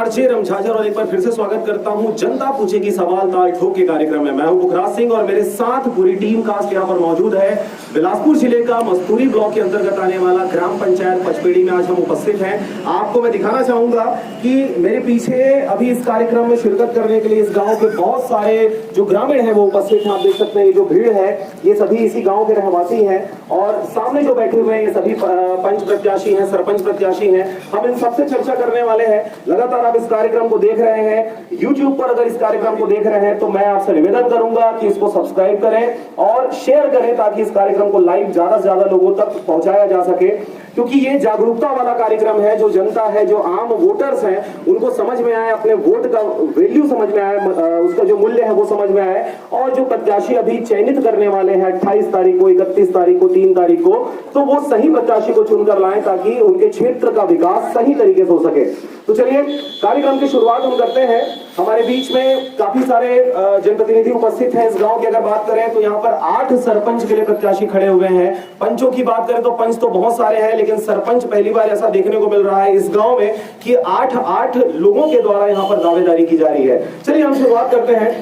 रमझाझर और एक बार फिर से स्वागत करता हूं जनता पूछेगी सवाल ताल ठोक के कार्यक्रम में। मैं हूं पुखराज सिंह और मेरे साथ पूरी टीम कास्ट यहां पर मौजूद है। बिलासपुर जिले का मस्तूरी ब्लॉक के अंतर्गत आने वाला ग्राम पंचायत पचपेड़ी में आज हम उपस्थित हैं। आपको मैं दिखाना चाहूंगा कि मेरे पीछे अभी इस कार्यक्रम में शिरकत करने के लिए इस गाँव के बहुत सारे जो ग्रामीण है वो उपस्थित हैं। आप देख सकते हैं ये जो भीड़ है ये सभी इसी गाँव के रहवासी हैं और सामने जो बैठे हुए हैं ये सभी पंच प्रत्याशी हैं, सरपंच प्रत्याशी हैं। हम इन सबसे चर्चा करने वाले हैं। लगातार आप इस कार्यक्रम को देख रहे हैं YouTube पर, अगर इस कार्यक्रम को देख रहे हैं तो मैं आपसे निवेदन करूंगा कि इसको सब्सक्राइब करें और शेयर करें ताकि इस कार्यक्रम को लाइव ज्यादा से ज्यादा लोगों तक पहुंचाया जा सके, क्योंकि ये जागरूकता वाला कार्यक्रम है। जो जनता है, जो आम वोटर्स हैं, उनको समझ में आए, अपने वोट का वैल्यू समझ में आए, उसका जो मूल्य है वो समझ में आए और जो प्रत्याशी अभी चयनित करने वाले हैं 28 तारीख को, 31 तारीख को, 3 तारीख को, तो वो सही प्रत्याशी को चुनकर लाएं ताकि उनके क्षेत्र का विकास सही तरीके से हो सके। तो चलिए कार्यक्रम की शुरुआत हम करते हैं। हमारे बीच में काफी सारे जनप्रतिनिधि उपस्थित हैं। इस गांव की अगर बात करें तो यहाँ पर 8 सरपंच के लिए प्रत्याशी खड़े हुए हैं। पंचों की बात करें तो पंच तो बहुत सारे हैं, लेकिन सरपंच पहली बार ऐसा देखने को मिल रहा है इस गांव में कि 8 लोगों के द्वारा यहाँ पर दावेदारी की जा रही है। चलिए हम शुरुआत करते हैं।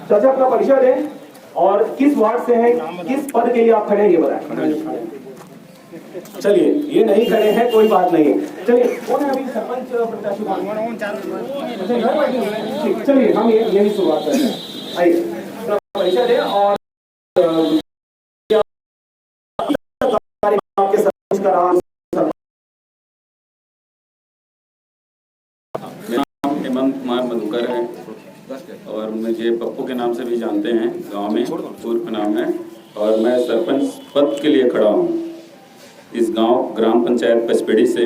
चाचा अपना परिचय दें और किस वार्ड से हैं, किस पद के लिए आप खड़े हैं ये बताएं। चलिए ये नहीं खड़े हैं, कोई बात नहीं। चलिए कौन है अभी सरपंच प्रत्याशी? चलिए हम यही शुरुआत करते हैं। आइए परिचय दें और आपके सरपंच का नाम। मेरा नाम हेमंत कुमार मधुकर है और मुझे पप्पू के नाम से भी जानते हैं, गांव में पूर्व नाम है। और मैं सरपंच पद के लिए खड़ा हूँ इस गांव ग्राम पंचायत पचपेड़ी से।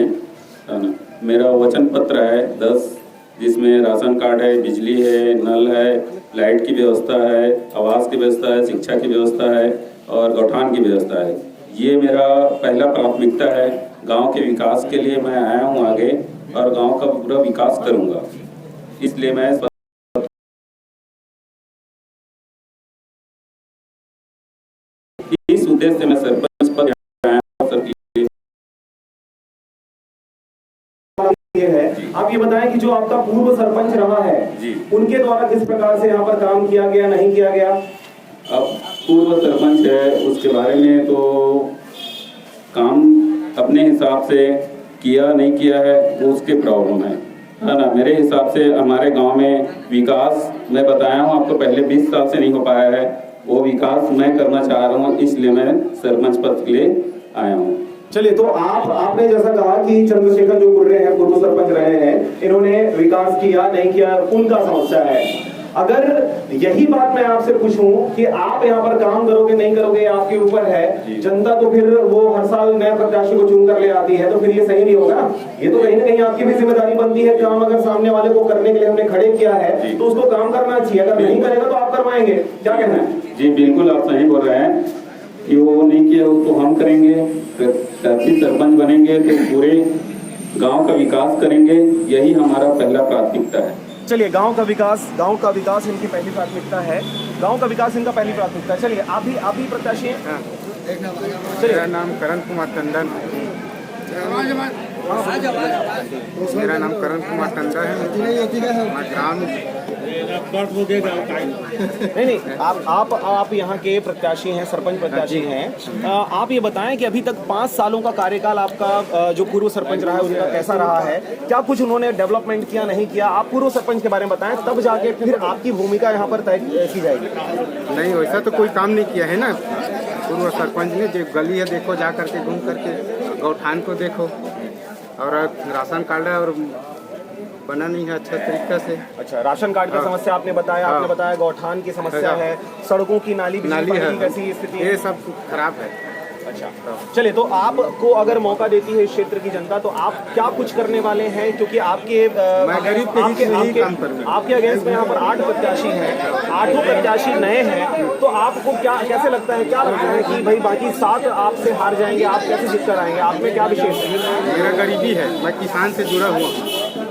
मेरा वचन पत्र है 10, जिसमें राशन कार्ड है, बिजली है, नल है, लाइट की व्यवस्था है, आवास की व्यवस्था है, शिक्षा की व्यवस्था है और गौठान की व्यवस्था है। ये मेरा पहला प्राथमिकता है। गांव के विकास के लिए मैं आया हूं आगे और गांव का पूरा विकास करूंगा, इसलिए मैं इस उद्देश्य से मैं सरपंच पद आया हूं। ये है, आप ये बताएं कि जो आपका पूर्व सरपंच रहा है जी, उनके द्वारा किस प्रकार से यहाँ पर काम किया गया, नहीं किया गया? अब पूर्व सरपंच है उसके बारे में तो काम अपने हिसाब से किया नहीं किया है वो उसके प्रॉब्लम है ना। मेरे हिसाब से हमारे गांव में विकास मैं बताया हूं आपको पहले 20 साल से नहीं हो पाया है, वो विकास मैं करना चाह रहा हूं, इसलिए मैं सरपंच पद के लिए आया हूं। चलिए तो आपने जैसा कहा कि चंद्रशेखर जो गुर्रे हैं पूर्व सरपंच रहे हैं, इन्होंने विकास किया नहीं किया उनका समस्या है। अगर यही बात मैं आपसे पूछूं कि आप यहाँ पर काम करोगे नहीं करोगे आपके ऊपर है, जनता तो फिर वो हर साल नए प्रत्याशी को चुन कर ले आती है, तो फिर ये सही नहीं होगा। ये तो कहीं ना कहीं आपकी भी जिम्मेदारी बनती है। काम अगर सामने वाले को करने के लिए हमने खड़े किया है तो उसको काम करना चाहिए। अगर नहीं करेगा तो आप करवाएंगे, क्या कहना है? जी बिल्कुल आप सही बोल रहे हैं कि वो नहीं किया उसको हम करेंगे। सरपंच बनेंगे तो पूरे गांव का विकास करेंगे, यही हमारा पहला प्राथमिकता है। चलिए गांव का विकास इनकी पहली प्राथमिकता है। गांव का विकास इनका पहली प्राथमिकता है। चलिए आप भी प्रत्याशी हैं? मेरा नाम करण कुमार टंडन है। मैं ग्राम नहीं आप यहाँ के प्रत्याशी हैं, सरपंच प्रत्याशी हैं। आप ये बताएं कि अभी तक 5 सालों का कार्यकाल आपका जो पूर्व सरपंच रहा है उनका कैसा रहा है? क्या कुछ उन्होंने डेवलपमेंट किया, नहीं किया? आप पूर्व सरपंच के बारे में बताएं, तब जाके फिर आपकी भूमिका यहाँ पर तय की जाएगी। नहीं, वैसा तो कोई काम नहीं किया है ना पूर्व सरपंच ने। जो गली है देखो, जा करके घूम करके गौठान को देखो, और राशन कार्ड है और बना नहीं है अच्छा तरीका से। अच्छा, राशन कार्ड की समस्या आपने बताया। आपने बताया गौठान की समस्या है, सड़कों की नाली है, कैसी स्थिति है? ये सब खराब है। अच्छा, चलिए तो आपको अगर मौका देती है इस क्षेत्र की जनता तो आप क्या कुछ करने वाले हैं? क्योंकि आपके आपके अगेंस्ट में यहाँ पर 8 प्रत्याशी हैं, 8 प्रत्याशी नए हैं, तो आपको कैसे लगता है, क्या लगता है कि भाई बाकी 7 आपसे हार जाएंगे, आप कैसे जीत कर आएंगे? आप में क्या विशेष है? मेरा गरीबी है, मैं किसान से जुड़ा हुआ हूँ।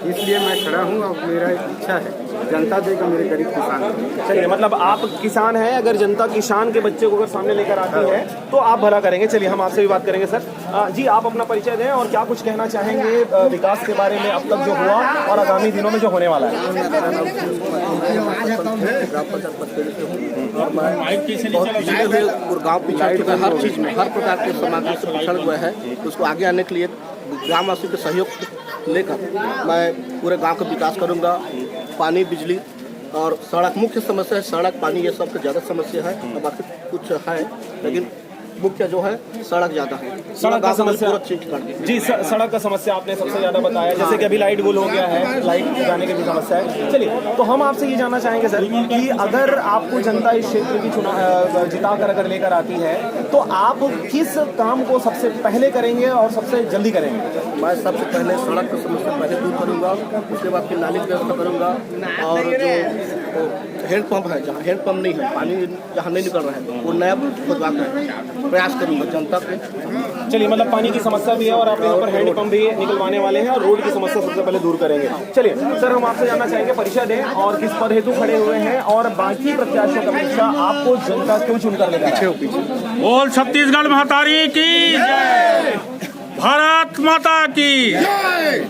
इसलिए मैं खड़ा हूँ और मेरा एक इच्छा है जनता देगा मेरे गरीब किसान को। चलिए, मतलब आप किसान हैं, अगर जनता किसान के बच्चे को अगर सामने लेकर आती है तो आप भला करेंगे। चलिए, हम आपसे भी बात करेंगे सर। जी, आप अपना परिचय दें और क्या कुछ कहना चाहेंगे विकास के बारे में अब तक जो हुआ और आगामी दिनों में जो होने वाला है। गाँव पिछड़ चुका है, हर चीज़ में हर प्रकार के सामग्री से पिछड़ हुआ है। उसको आगे आने के लिए ग्रामवासियों के सहयोग लेकर मैं पूरे गांव का विकास करूंगा। पानी, बिजली और सड़क मुख्य समस्या है। सड़क, पानी ये सब ज़्यादा समस्या है, और बाकी कुछ है लेकिन मुख्य जो है सड़क ज़्यादा है। सड़क का समस्या पूरा चेंज कर दी जी, सड़क का समस्या आपने सबसे ज़्यादा बताया, जैसे कि अभी लाइट गुल हो गया है, लाइट जाने की भी समस्या है। चलिए, तो हम आपसे ये जानना चाहेंगे सर कि अगर आपको जनता इस क्षेत्र की चुनाव जिता कर अगर लेकर आती है तो आप किस काम को सबसे पहले करेंगे और सबसे जल्दी करेंगे। मैं सबसे पहले सड़क की समस्या पहले दूर करूँगा, उसके बाद फिर नाली की व्यवस्था करूँगा, और जो हैंडपम्प है, जहाँ हैंडपम्प नहीं है, पानी जहाँ नहीं निकल रहा है, वो नया खुदवा कर प्रयास करूँगा जनता पे। चलिए, मतलब पानी की समस्या भी है और आप यहाँ पर हैंडपम्प भी निकलवाने वाले हैं और रोड की समस्या सबसे पहले दूर करेंगे। चलिए सर, हम आपसे जानना चाहेंगे परिचय दें और किस पद हेतु खड़े हुए हैं और बाकी प्रत्याशियों का अपेक्षा आपको जनता क्यों चुनकर लेकर पीछे। बोल छत्तीसगढ़ महातारी की जय, भारत माता की जय।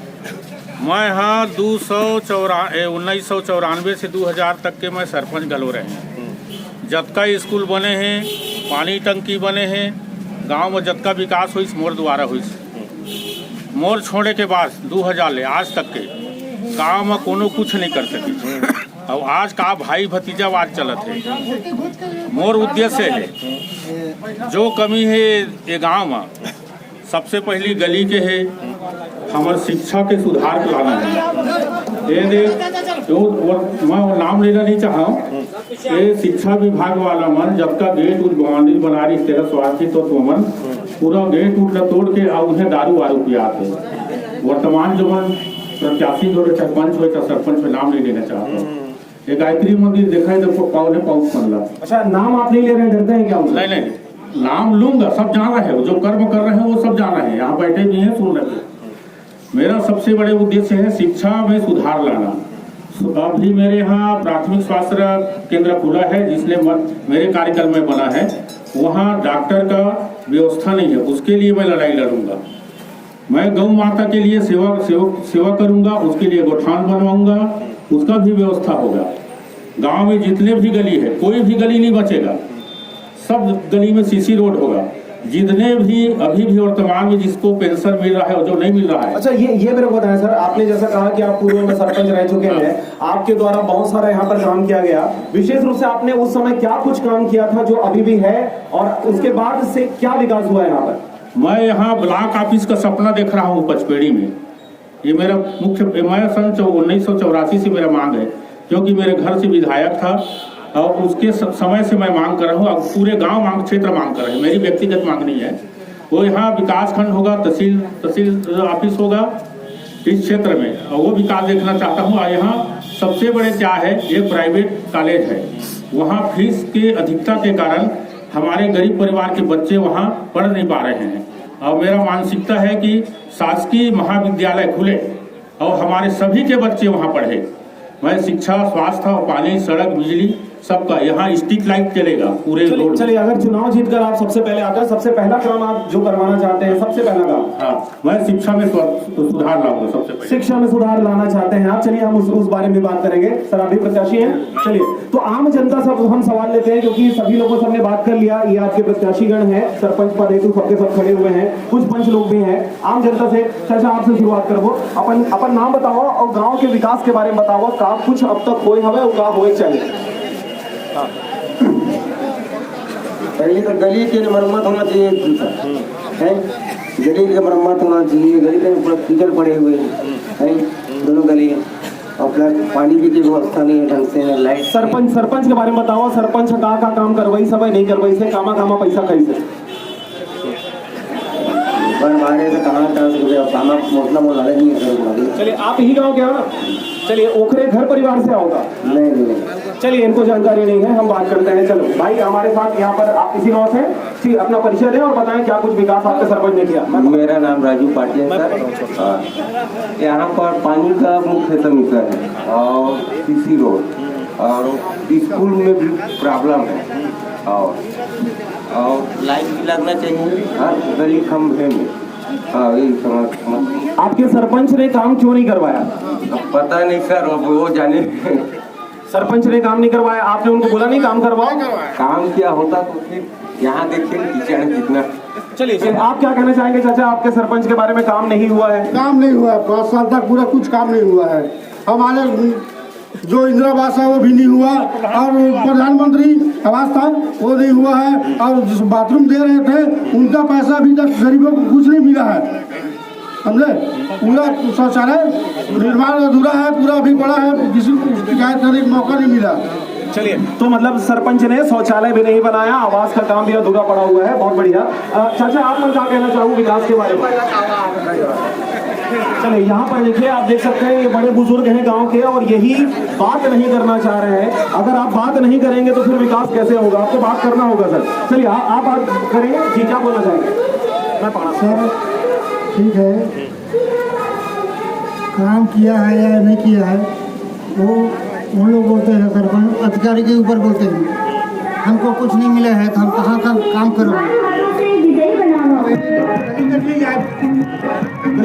मैं हाँ 1994 से 2000 तक के मैं सरपंच गलो रहे हैं। जतका स्कूल बने हैं, पानी टंकी बने हैं, गांव में जतका विकास हुई मोर द्वारा हुई। मोर छोड़े के बाद 2000 ले आज तक के गांव में कोनो कुछ नहीं कर सके। अब आज का भाई भतीजावाद चलत है। मोर उद्देश्य है जो कमी है ये गांव में, सबसे पहली गली के है हमारे शिक्षा के सुधार के लाना है। ये मैं वो नाम लेना नहीं चाहा, ये शिक्षा विभाग वाला मन जब का गेट उठ बाउंड्री बना रही तेरा स्वास्थ्य तो मन पूरा गेट उठ तोड़ के और उन्हें दारू वारू पियाते। वर्तमान जो मन प्रत्याशी जो सरपंच हुए तो सरपंच में नाम नहीं लेना चाहता। ये गायत्री मंदिर देखा है तो पाव ने पाउस बनला। अच्छा, नाम आप नहीं ले रहे हैं, डरते हैं क्या? नहीं, नाम लूंगा, सब जान रहे हैं, जो कर्म कर रहे हैं वो सब जान रहे हैं, यहाँ बैठे भी हैं, सुन रहे हैं। मेरा सबसे बड़े उद्देश्य है शिक्षा में सुधार लाना। अभी मेरे यहाँ प्राथमिक स्वास्थ्य केंद्र खुला है जिसने मेरे कार्यकाल में बना है, वहाँ डॉक्टर का व्यवस्था नहीं है, उसके लिए मैं लड़ाई लड़ूंगा। मैं गौ माता के लिए सेवा करूंगा, उसके लिए गोठान बनवाऊंगा, उसका भी व्यवस्था होगा। गांव में जितने भी गली है, कोई भी गली नहीं बचेगा, सब गली में सीसी रोड होगा। जितने भी अभी भी वर्तमान में जिसको पेंशन मिल रहा है और जो नहीं मिल रहा है। अच्छा, ये मेरे को बताएं सर, आपने जैसा कहा कि आप पूर्व में सरपंच रह चुके हैं, आपके द्वारा बहुत सारा यहाँ पर काम किया गया। विशेष रूप से आपने उस समय क्या कुछ काम किया था जो अभी भी है और उसके बाद से क्या विकास हुआ है यहाँ पर? मैं यहाँ ब्लॉक ऑफिस का सपना देख रहा हूँ पचपेड़ी में। ये मेरा मुख्य, मैं सन 1984 से मेरा मांग है, क्योंकि मेरे घर से विधायक था और उसके समय से मैं मांग कर रहा हूँ। अब पूरे गांव मांग क्षेत्र मांग कर रहे हैं, मेरी व्यक्तिगत मांग नहीं है। वो यहाँ विकास खंड होगा, तहसील ऑफिस होगा इस क्षेत्र में, और वो विकास देखना चाहता हूँ। और यहाँ सबसे बड़े क्या है, ये प्राइवेट कॉलेज है, वहाँ फीस के अधिकता के कारण हमारे गरीब परिवार के बच्चे वहाँ पढ़ नहीं पा रहे हैं। और मेरा मानसिकता है कि शासकीय महाविद्यालय खुले और हमारे सभी के बच्चे वहाँ पढ़े। मैं शिक्षा, स्वास्थ्य, पानी, सड़क, बिजली सबका यहाँ स्ट्रीट लाइट चलेगा पूरे रोड। चलिए, अगर चुनाव जीतकर आप सबसे पहले आकर सबसे पहला काम आप जो करवाना चाहते हैं, सबसे पहला काम? हाँ, मैं शिक्षा में सुधार लाऊंगा। सबसे पहले शिक्षा में सुधार लाना चाहते हैं आप। चलिए, हम उस बारे में बात करेंगे। सर, आप भी प्रत्याशी हैं। चलिए, तो आम जनता सब हम सवाल लेते हैं, क्योंकि सभी लोगों से हमने बात कर लिया। ये आपके प्रत्याशीगण है, सरपंच पद हेतु सबके सब खड़े हुए हैं, कुछ पंच लोग भी हैं। आम जनता से चाचा आपसे शुरुआत करो, अपन नाम बताओ और गाँव के विकास के बारे में बताओ। का कुछ अब तक होए हवे और का होए चाहिए? पहले तो गली की मरम्मत होना चाहिए है, गली की मरम्मत होना चाहिए। गली के ऊपर कीचड़ पड़े हुए हैं दोनों गली, और प्लस पानी की व्यवस्था नहीं है ढंग से। लाइट सरपंच के बारे में बताओ। सरपंच का काम करवाई सब नहीं करवाई से, कामा पैसा खाई से? रहे थे कहाँ खाना मोटना मोल अलग नहीं है। चलिए आप यही गाँव के हो ना? चलिए ओखरे घर परिवार से होगा? नहीं। चलिए इनको जानकारी नहीं है, हम बात करते हैं। चलो भाई हमारे साथ यहाँ पर आप इसी गाँव से, ठीक, अपना परिचय दें और बताएं क्या कुछ विकास आपके सरपंच ने किया। मेरा नाम राजू पाटिल है सर। यहाँ पर पानी का मुख्य समस्या है और सीसी रोड और स्कूल में भी प्रॉब्लम है और लाइट भी लगना चाहिए हर गली खंभे में। हाँ यही समझ। आपके सरपंच ने काम क्यों नहीं करवाया? पता नहीं सर, वो जाने। सरपंच ने काम नहीं करवाया, आपने उनको बोला नहीं काम करवाओ? काम किया होता तो फिर यहाँ देखिए कीचड़ कितना। चलिए आप क्या कहना चाहेंगे चाचा, आपके सरपंच के बारे में काम नहीं हुआ है? काम नहीं हुआ है, 5 साल तक पूरा कुछ काम नहीं हुआ है। हमारे जो इंदिरा आवास है वो भी नहीं हुआ और प्रधानमंत्री आवास था वो नहीं हुआ है और जिस बाथरूम दे रहे थे उनका पैसा अभी तक गरीबों को कुछ नहीं मिला है, समझे। पूरा शौचालय निर्माण अधूरा है, पूरा अभी पड़ा है, किसी को शिकायत करने का मौका नहीं मिला। चलिए तो मतलब सरपंच ने शौचालय भी नहीं बनाया, आवास का काम भी अधूरा पड़ा हुआ है। बहुत बढ़िया। चाचा आप मैं क्या कहना चाहूँ विकास के बारे में? चलिए यहाँ पर देखिए, आप देख सकते हैं ये बड़े बुजुर्ग हैं गांव के और यही बात नहीं करना चाह रहे हैं। अगर आप बात नहीं करेंगे तो फिर विकास कैसे होगा? आपको बात करना होगा सर। चलिए आप बात करें जी, क्या बोलना चाहेंगे? मैं पढ़ा सर ठीक है, काम किया है या नहीं किया है वो उन लोग बोलते हैं, सरपंच अधिकारी के ऊपर बोलते हैं। हमको कुछ नहीं मिला है तो हम कहाँ का काम करोगे?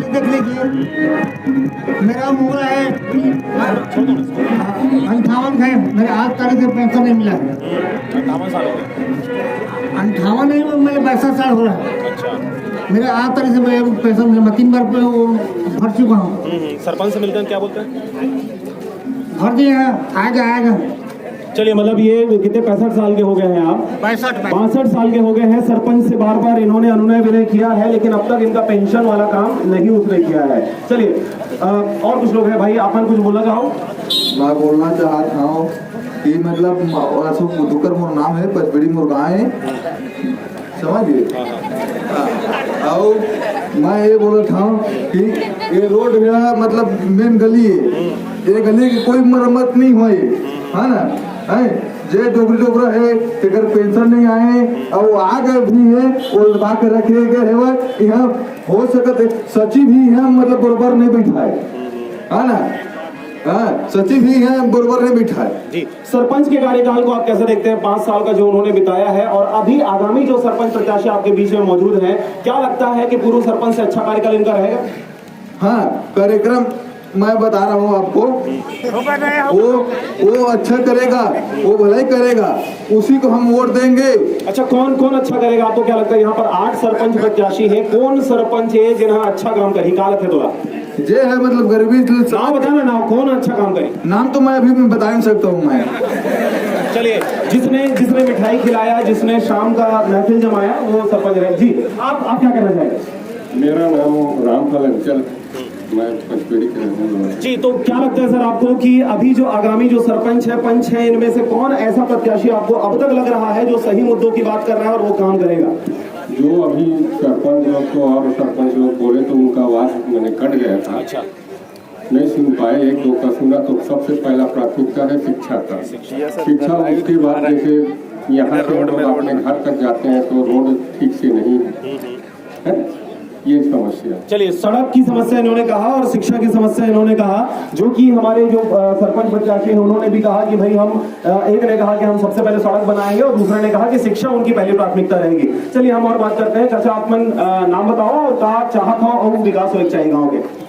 देख लीजिए मेरा उम्र है 58 है, मेरे आज तारीख से पेंशन नहीं मिला है। 58 नहीं, मेरे 62 साल हो रहा है। मेरे आज तारीख से मैं पेंशन मिला, मैं 3 बार भर चुका हूँ। सरपंच से मिलकर क्या बोलते हैं? भर दिए हैं, आएगा। चलिए मतलब ये कितने 65 साल के हो गए हैं आप? 62 साल के हो गए हैं। सरपंच से बार बार इन्होंने अनुनय विनय किया है लेकिन अब तक इनका पेंशन वाला काम नहीं उसने किया है। चलिए और कुछ लोग हैं भाई, आपने कुछ बोलना चाहो? मैं बोलना चाहता हूँ कि मतलब अशोक मधुकर मोर नाम है, पचबड़ी मोर गाँव है, समझिए। और मैं ये बोल रहा था कि ये रोड है मतलब मेन गली है, ये गली की कोई मरम्मत नहीं हुई है ना, है जे डोगरा है अगर पेंशन नहीं आए और वो आ गए भी है वो लगा के रखे गए है। यहाँ हो सकते सचिव भी है मतलब बराबर नहीं बैठा है ना, हाँ सचिव भी है बराबर नहीं बैठा है जी। सरपंच के कार्यकाल को आप कैसे देखते हैं? 5 साल का जो उन्होंने बिताया है और अभी आगामी जो सरपंच प्रत्याशी आपके बीच में मौजूद है, क्या लगता है कि पूर्व सरपंच से अच्छा कार्यकाल इनका रहेगा? हाँ कार्यक्रम मैं बता रहा हूँ आपको, वो अच्छा करेगा, वो भलाई करेगा, उसी को हम वोट देंगे। अच्छा कौन कौन अच्छा करेगा आपको क्या लगता है? यहाँ पर 8 सरपंच प्रत्याशी हैं, कौन सरपंच है जिन्हें अच्छा काम करे? कालत है थोड़ा जे है मतलब गरीबी नाम बताना ना, कौन अच्छा काम करे? नाम तो मैं अभी बता नहीं सकता हूँ मैं। चलिए जिसने मिठाई खिलाया, जिसने शाम का महफिल जमाया वो सरपंच रहे। जी आप क्या कहना चाहेंगे? मेरा नाम रामफल अंचल, मैं पचपेड़ी के रहने वाला हूं। जी तो क्या लगता है सर आपको कि अभी जो आगामी जो सरपंच है पंच है, इनमें से कौन ऐसा प्रत्याशी आपको अब तक लग रहा है जो सही मुद्दों की बात कर रहा है और वो काम करेगा? जो अभी सरपंच लोग को और सरपंच लोग बोले तो उनका आवाज मैंने कट गया था। अच्छा नहीं सुन पाए, 1-2 का सुना। तो सबसे पहला प्राथमिकता है शिक्षा का। शिक्षा उसके बाद जैसे यहाँ से हम लोग अपने घर तक जाते हैं तो रोड ठीक से नहीं है, ये समस्या। चलिए सड़क की समस्या इन्होंने कहा और शिक्षा की समस्या इन्होंने कहा, जो कि हमारे जो सरपंच प्रत्याशी हैं उन्होंने भी कहा कि भाई हम एक ने कहा कि हम सबसे पहले सड़क बनाएंगे और दूसरे ने कहा कि शिक्षा उनकी पहली प्राथमिकता रहेगी। चलिए हम और बात करते हैं। चाचा आप नाम बताओ और कहा चाहत हो और विकास हो चाहिए गाँव के।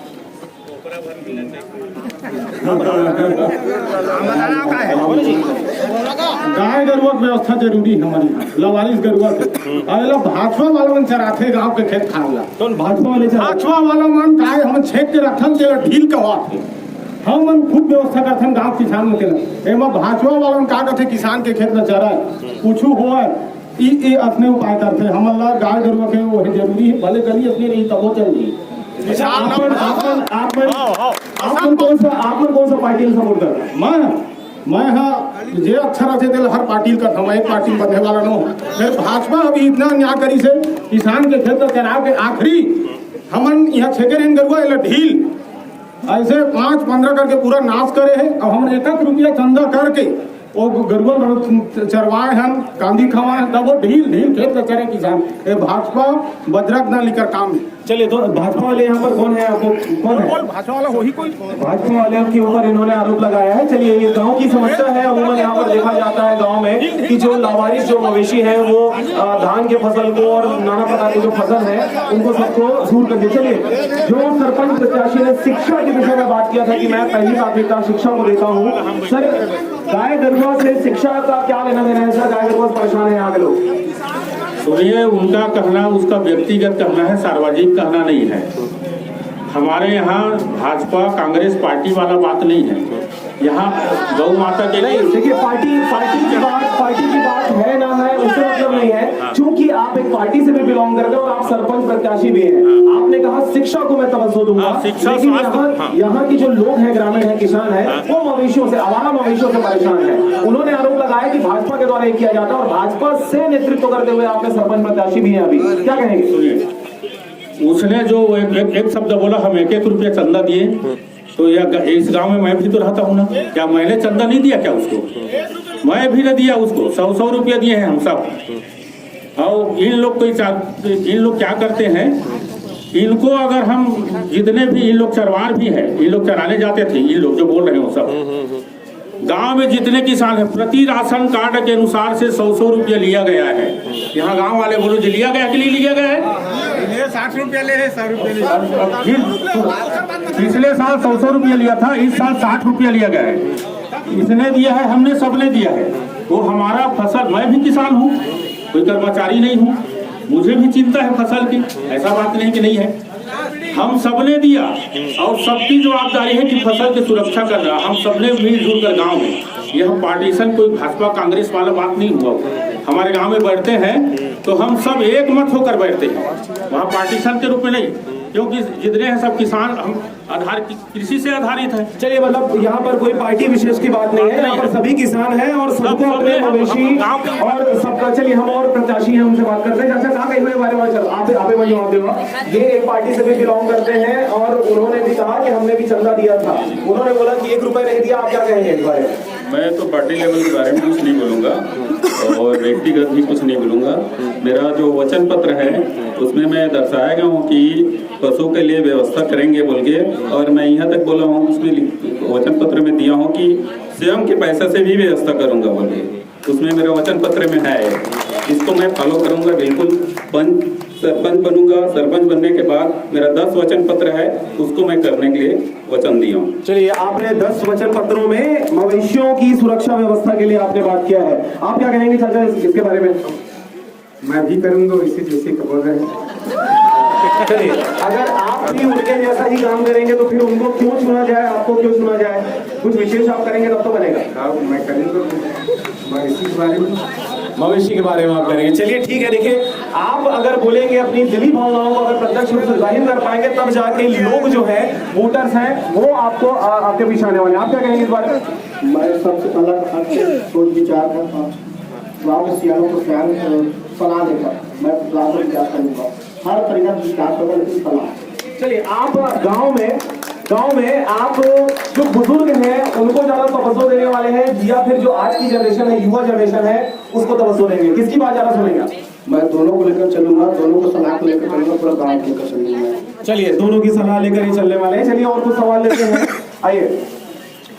गाय गरुआ व्यवस्था जरूरी है हमारी, लवारिस गरुआ के भाजपा वाला मन चराथे गांव के खेत खाला तो भाजपा वाला मन काय हम छेक के रखन के ढील कवात है, हम मन खुद व्यवस्था करथन गांव किसान में के एमा भाजपा वाला का कहते किसान के खेत न चरा पूछू हो ई अपने उपाय करते हम अल्लाह गाय गरुआ के वो जरूरी है, भले गली अपनी नहीं तब चल रही। आपन कौन सा पार्टी सपोर्ट कर रहा है? मैं हाँ जे अच्छा रहते थे हर पार्टी का था, एक पार्टी बनने वाला न हो। फिर भाजपा अभी इतना न्याय करी से किसान के खेत चरा के आखिरी हमन यहाँ छेके रहन गरुआ एला ढील ऐसे 5-15 करके पूरा नाश करे है। अब हम 1 रुपया चंदा करके वो गरुआ चरवाए हैं, कांदी खवाए हैं, तब वो ढील खेत में चरे किसान। ये भाजपा बजरंग दल लेकर काम है। चलिए, तो भाजपा वाले यहाँ पर कौन है? आपको कौन है? भाजपा वाला वही कोई भाजपा वाले के ऊपर इन्होंने आरोप लगाया है। चलिए, ये गांव की समस्या है। अमूमन यहाँ पर देखा जाता है गांव में कि जो लावारिस जो मवेशी है वो धान के फसल को और नाना प्रकार की जो फसल है उनको सबको दूर कर दे। चलिए, जो सरपंच प्रत्याशी ने शिक्षा के विषय में बात किया था कि मैं पहली प्राथमिकता शिक्षा को देता हूँ। सर, गाय गरुआ से शिक्षा का क्या लेना देना है? सर, गाय गरुआ परेशान है यहाँ के लोग। सुनिए, उनका कहना उसका व्यक्तिगत कहना है, सार्वजनिक कहना नहीं है। हमारे यहाँ भाजपा कांग्रेस पार्टी वाला बात नहीं है। यहाँ गौ माता के लिए देखिए, पार्टी की बात है ना है उससे मतलब नहीं है। चूंकि आप एक पार्टी से भी बिलोंग करते हैं और आप सरपंच प्रत्याशी भी हैं, आपने कहा शिक्षा को मैं तवज्जो दूंगा। लेकिन यहाँ की जो लोग हैं, ग्रामीण है, किसान है, वो मवेशियों से, आवारा मवेशियों से परेशान है। उन्होंने आरोप लगाया कि भाजपा के द्वारा ये किया जाता है और भाजपा से नेतृत्व करते हुए आपने सरपंच प्रत्याशी भी है। अभी क्या कहेंगे? उसने जो एक शब्द बोला, हम 1 रुपया चंदा दिए, तो इस गांव में मैं भी तो रहता हूँ ना। क्या मैंने चंदा नहीं दिया क्या उसको? मैं भी न दिया उसको। 100 रुपया दिए हैं हम सब। और इन लोग क्या करते हैं, इनको अगर हम जितने भी इन लोग चरवार भी हैं, इन लोग चराने जाते थे, इन लोग जो बोल रहे हो सब गांव में जितने किसान है, प्रति राशन कार्ड के अनुसार से 100 रुपया लिया गया है। यहाँ गांव वाले बोलो जी लिया गया कि नहीं लिया गया है? 60 रुपया ले है, 100 रुपया ले। पिछले साल 100 रुपया लिया था, इस साल 60 रुपया लिया गया है। इसने दिया है, हमने सबने दिया है। तो हमारा फसल, मैं भी किसान हूँ, कोई कर्मचारी नहीं हूँ, मुझे भी चिंता है फसल की, ऐसा बात नहीं कि नहीं है। हम सबने दिया और सबकी जवाबदारी है कि फसल की सुरक्षा करना। हम सबने मिलजुल कर गाँव में, यह पार्टीशन कोई भाजपा कांग्रेस वाला बात नहीं हुआ। हमारे गांव में बैठते हैं तो हम सब एक मत होकर बैठते हैं, वहाँ पार्टीशन के रूप में नहीं, क्योंकि जितने हैं सब किसान, हम कृषि से आधारित है। चलिए, मतलब यहाँ पर कोई पार्टी विशेष की बात नहीं है, यहाँ पर सभी किसान हैं और सबको अपने मवेशी और सबका। चलिए, हम और प्रत्याशी हैं, उनसे बात करते हैं। अच्छा, कहाँ गए हुए बारे में? चलो, आप मैं जवाब दूंगा। ये एक पार्टी से भी बिलोंग करते हैं और उन्होंने भी कहा कि हमने भी चंदा दिया था। उन्होंने बोला कि 1 रुपया नहीं दिया। आप क्या कहेंगे इस बारे में? मैं तो पार्टी लेवल के बारे में कुछ नहीं बोलूँगा और व्यक्तिगत भी कुछ नहीं बोलूँगा। मेरा जो वचन पत्र है उसमें मैं दर्शाया गया हूँ कि पशु के लिए व्यवस्था करेंगे बोल के, और मैं यहाँ तक बोला हूँ, उसमें वचन पत्र में दिया हूँ कि स्वयं के पैसा से भी व्यवस्था करूँगा बोल के, उसमें मेरा वचन पत्र में है। इसको मैं फॉलो करूँगा बिल्कुल। सरपंच बनूंगा, सरपंच बनने के बाद मेरा 10 वचन पत्र है, उसको मैं करने के लिए वचन दिया हूँ। चलिए, आपने 10 वचन पत्रों में मवेशियों की सुरक्षा व्यवस्था के लिए आपने बात किया है। आप क्या कहेंगे चाचा इसके बारे में? मैं भी करूंगा इसी जैसे बोल रहे हैं। चलिए, अगर आप भी उनके जैसा ही काम करेंगे तो फिर उनको क्यों चुना जाए, आपको क्यों चुना जाए? कुछ विशेष आप करेंगे तब तो बनेगा। मैं करूंगा, मैं इसी के बारे में, मवेशी के बारे में आप करेंगे। चलिए, ठीक है। देखिए, आप अगर बोलेंगे, अपनी दिली भावनाओं को अगर प्रत्यक्ष रूप से जाहिर कर पाएंगे, तब जाके लोग जो है, वोटर्स हैं, वो आपको आपके पीछे आने वाले। आप क्या कहेंगे इस बारे में? मैं सबसे पहला सोच विचार करता गाँव के सियालों को सलाह देकर मैं विकास करूँगा, हर तरीका से विकास होगा, लेकिन सलाह। चलिए, आप गांव में आप जो बुजुर्ग हैं उनको ज्यादा तवज्जो देने वाले हैं या फिर जो आज की जनरेशन है, युवा जनरेशन है, उसको तवज्जो देंगे? किसकी बात ज्यादा सुनेंगे? मैं दोनों को लेकर चलूंगा, दोनों को सलाह को लेकर चलूंगा, पूरा गाँव को लेकर चलूंगा। चलिए, दोनों की सलाह लेकर ही चलने वाले हैं। चलिए, और कुछ सवाल लेते हैं। आइए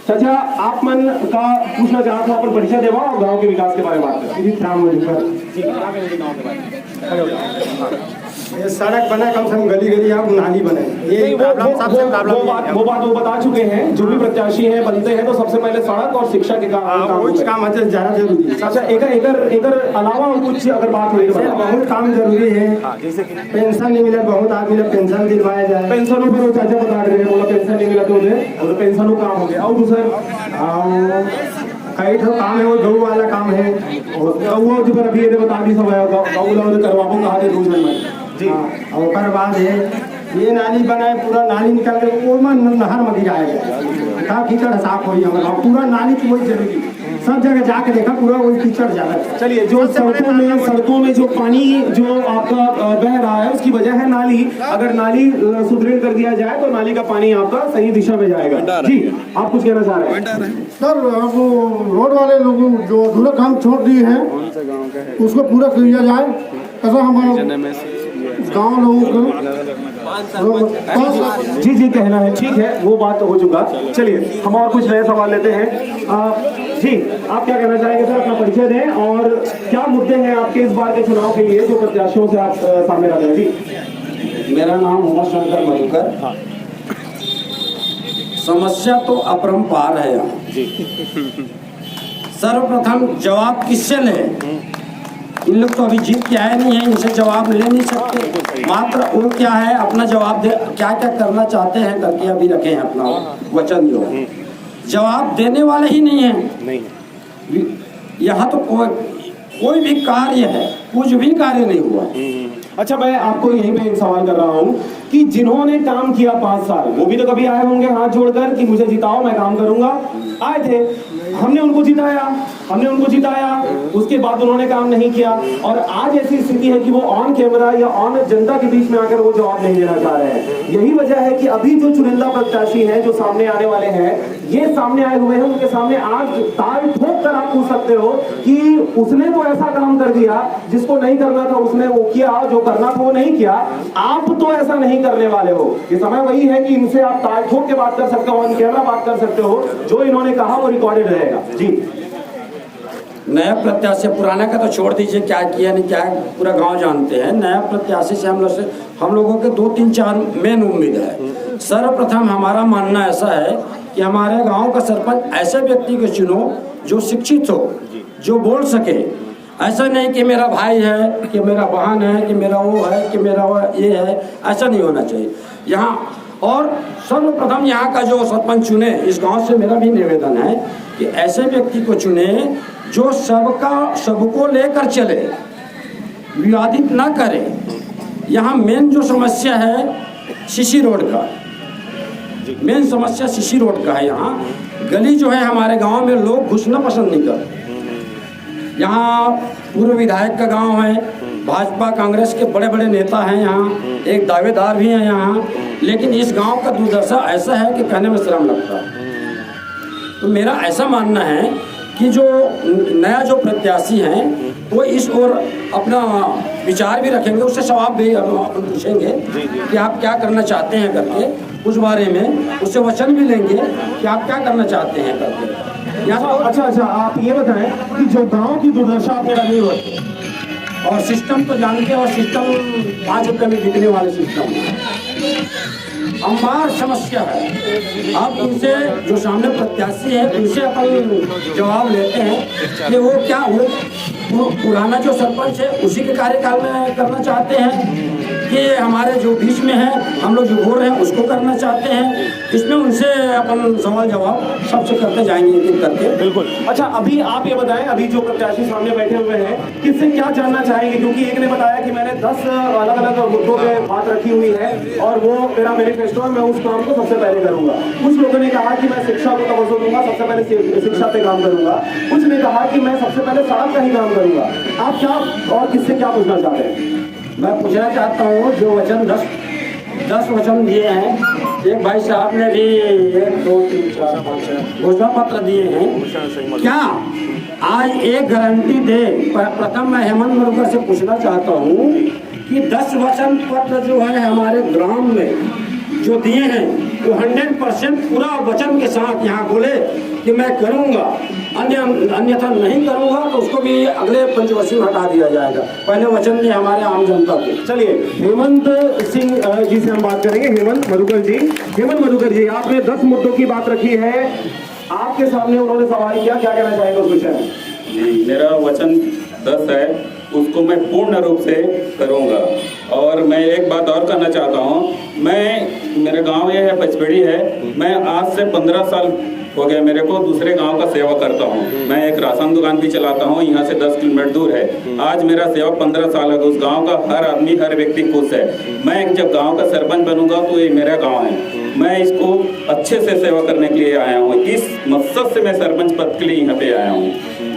चाचा, आप मन का पूछना चाहता हूँ, अपन परिचय देवा और गांव के विकास के बारे में बात करें। ये सड़क बना, कम से कम गली गली आप नाली बने, ये वो बात वो बता चुके हैं। जो भी प्रत्याशी हैं बनते हैं तो सबसे पहले सड़क और शिक्षा के काम मतलब ज्यादा जरूरी है। अच्छा, एकर अलावा कुछ अगर बात हुई तो बहुत काम जरूरी है। जैसे पेंशन नहीं मिला, बहुत आदमी ने पेंशन दिलवाया जाए। पेंशनों पर चाचा बता रहे हैं, बोला पेंशन नहीं मिला तो पेंशनों काम हो गया। और दूसरा कई ठो काम है, वो गऊ वाला काम है, वो जो पर अभी ये बता दी सब गऊ करवाबो कहा थे 2 जन में जी। और बाद है ये नाली बनाए, पूरा नाली निकाल के वो नहर में गिराया जाए ताकि कीचड़ साफ हो। पूरा नाली की वही जरूरी सब जगह जाके देखा, पूरा वही कीचड़ ज्यादा है। चलिए, जो सड़कों में जो पानी जो आपका बह रहा है उसकी वजह है नाली। अगर नाली सुदृढ़ कर दिया जाए तो नाली का पानी आपका सही दिशा में जाएगा। जी, आप कुछ कहना चाह रहे हैं? सर, अब रोड वाले लोग जो अधूरा काम छोड़ दिए हैं उसको पूरा किया जाए, ऐसा हमारा गाँव लोगों को जी कहना है। ठीक है, वो बात तो हो चुका। चलिए, हम और कुछ नए सवाल लेते हैं। जी, आप क्या कहना चाहेंगे सर? अपना परिचय दें और क्या मुद्दे हैं आपके इस बार के चुनाव के लिए जो प्रत्याशियों से आप सामने लाते हैं? जी, मेरा नाम उमाशंकर मधुकर। समस्या तो अपरंपार है यहाँ। सर्वप्रथम जवाब किससे ले? इन लोग तो अभी जीत के आए नहीं है, इनसे जवाब ले नहीं सकते। मात्र वो क्या है, अपना जवाब दे, क्या क्या करना चाहते हैं करके अभी रखे हैं अपना वचन जो है। जवाब देने वाले ही नहीं है। यहाँ तो कोई भी कार्य है, कुछ भी कार्य नहीं हुआ। अच्छा, मैं आपको यहीं पे एक सवाल कर रहा हूँ कि जिन्होंने काम किया 5 साल, वो भी तो कभी आए होंगे हाथ जोड़कर कि मुझे जिताओ, मैं काम करूंगा। आए थे, हमने उनको जिताया, उसके बाद उन्होंने काम नहीं किया। और आज ऐसी स्थिति है कि वो ऑन कैमरा या ऑन जनता के बीच में आकर वो जवाब नहीं देना चाह रहे हैं। यही वजह है कि अभी जो चुनिंदा प्रत्याशी हैं जो सामने आने वाले हैं, ये सामने आए हुए हैं, उनके सामने आज ताल ठोक कर आप पूछ सकते हो कि उसने तो ऐसा काम कर दिया जिसको नहीं करना था उसने वो किया, जो करना था वो नहीं किया। आप तो ऐसा नहीं करने वाले हो। ये समय वही है कि इनसे आप ताल ठोक के बात कर सकते हो, ऑन कैमरा बात कर सकते हो। जो इन्होंने कहा वो रिकॉर्डेड रहेगा। जी, नया प्रत्याशी, पुराना का तो छोड़ दीजिए, क्या किया नहीं क्या, पूरा गांव जानते हैं। नया प्रत्याशी से हम लोगों के 2-3-4 मेन उम्मीद है। सर्वप्रथम हमारा मानना ऐसा है कि हमारे गांव का सरपंच ऐसे व्यक्ति को चुनो जो शिक्षित हो, जो बोल सके। ऐसा नहीं कि मेरा भाई है, कि मेरा बहन है, कि मेरा वो है, कि मेरा वो ये है, ऐसा नहीं होना चाहिए यहाँ। और सर्वप्रथम यहाँ का जो सरपंच चुने, इस गांव से मेरा भी निवेदन है कि ऐसे व्यक्ति को चुने जो सबको लेकर चले, विवादित ना करे। यहाँ मेन जो समस्या है सीसी रोड का, मेन समस्या सीसी रोड का है। यहाँ गली जो है हमारे गांव में लोग घुसना पसंद नहीं करते। यहाँ पूर्व विधायक का गांव है, भाजपा कांग्रेस के बड़े बड़े नेता हैं यहाँ, एक दावेदार भी हैं यहाँ, लेकिन इस गांव का दुर्दशा ऐसा है कि कहने में शर्म लगता है। तो मेरा ऐसा मानना है कि जो नया जो प्रत्याशी हैं वो इस ओर अपना विचार भी रखेंगे, उससे सवाल भी पूछेंगे कि आप क्या करना चाहते हैं करके, उस बारे में उससे वचन भी लेंगे कि आप क्या करना चाहते हैं करके। अच्छा, आप ये बताएं कि जो गांव की दुर्दशा आपने लगी हुई और सिस्टम तो जानते हैं, और सिस्टम 5 रुपये में बिकने वाले सिस्टम है, अम्बार समस्या है। अब उनसे जो सामने प्रत्याशी है उनसे अपन जवाब लेते हैं कि वो क्या वो पुराना जो सरपंच है उसी के कार्यकाल में करना चाहते हैं कि हमारे जो बीच में है हम लोग जो बोल रहे हैं उसको करना चाहते हैं। इसमें उनसे अपन सवाल जवाब सबसे करते जाएंगे एक करके। बिल्कुल। अच्छा, अभी आप ये बताएं, अभी जो प्रत्याशी सामने बैठे हुए हैं किससे क्या जानना चाहेंगे? क्योंकि एक ने बताया कि मैंने 10 अलग अलग मुद्दों पे बात रखी हुई है और वो मेरा मैनिफेस्टो है, मैं उस काम को सबसे पहले करूंगा। कुछ लोगों ने कहा कि मैं शिक्षा को तवज्जो दूंगा, सबसे पहले शिक्षा पे काम करूंगा। कुछ ने कहा कि मैं सबसे पहले सड़क का ही काम करूंगा। आप क्या और किससे क्या पूछना चाहते हैं? मैं पूछना चाहता हूँ, जो वचन 10 वचन दिए हैं, एक भाई साहब ने भी 1 2 3 4 5 घोषणा पत्र दिए हैं, क्या आज एक गारंटी दे? प्रथम मैं हेमंत मधुकर से पूछना चाहता हूँ कि 10 वचन पत्र जो है हमारे ग्राम में जो दिए हैं वो 100% पूरा वचन के साथ यहाँ बोले कि मैं करूँगा, अन्यथा नहीं करूँगा तो उसको भी अगले पंचवर्षीय में हटा दिया जाएगा। पहले वचन दिए हमारे आम जनता को। चलिए, हेमंत सिंह जी से हम बात करेंगे। हेमंत मधुकर जी, आपने 10 मुद्दों की बात रखी है, आपके सामने उन्होंने सवाल किया, क्या कहना चाहेंगे उस विषय में? जी, मेरा वचन 10 है, उसको मैं पूर्ण रूप से करूँगा। और मैं एक बात और कहना चाहता हूँ, मेरा गांव ये है पचपेड़ी है, मैं आज से 15 साल हो गया मेरे को दूसरे गांव का सेवा करता हूँ। मैं एक राशन दुकान भी चलाता हूँ, यहाँ से 10 किलोमीटर दूर है। आज मेरा सेवा 15 साल है, उस गांव का हर आदमी हर व्यक्ति खुश है। मैं जब गांव का सरपंच बनूंगा तो ये मेरा गांव है, मैं इसको अच्छे से सेवा करने के लिए आया हूँ। इस मकसद से मैं सरपंच पद के लिए यहाँ पे आया हूँ।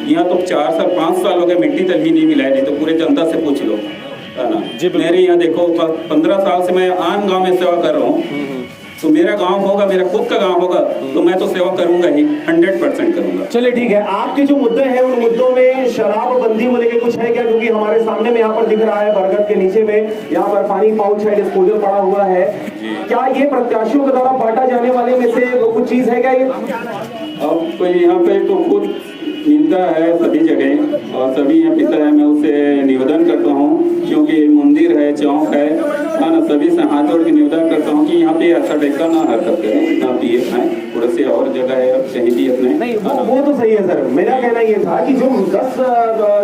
यहाँ तो 4 साल 5 साल हो गए, मिट्टी तक भी नहीं मिला है, नहीं तो पूरे जनता से पूछ लो, है ना। मेरे यहाँ देखो 15 साल से मैं आन गांव में सेवा कर रहा हूँ, तो मेरा गांव होगा, मेरा खुद का गांव होगा, तो मैं तो सेवा करूंगा ही, 100% करूंगा। चलिए ठीक है, आपके जो मुद्दे हैं उन मुद्दों में शराब बंदी को लेकर कुछ है क्या? क्योंकि हमारे सामने में यहाँ पर दिख रहा है बरगद के नीचे में यहाँ पर पानी पाउच है, डिस्पोजल पड़ा हुआ है। क्या ये प्रत्याशियों के द्वारा बांटा जाने वाले में से कुछ चीज है क्या ये? अब तो यहाँ पे तो खुद मिलता है सभी जगह और सभी यहाँ पीता है। मैं उससे निवेदन करता हूँ, क्योंकि मंदिर है, चौक है ना, सभी से हाथ जोड़ के निवेदन करता हूँ कि यहाँ पे ऐसा टाइप का ना हरकत करें, ना पिए खाएं, थोड़ा से और जगह है कहीं भी अपने नहीं, वो तो सही है सर। मेरा कहना ये था कि जो 10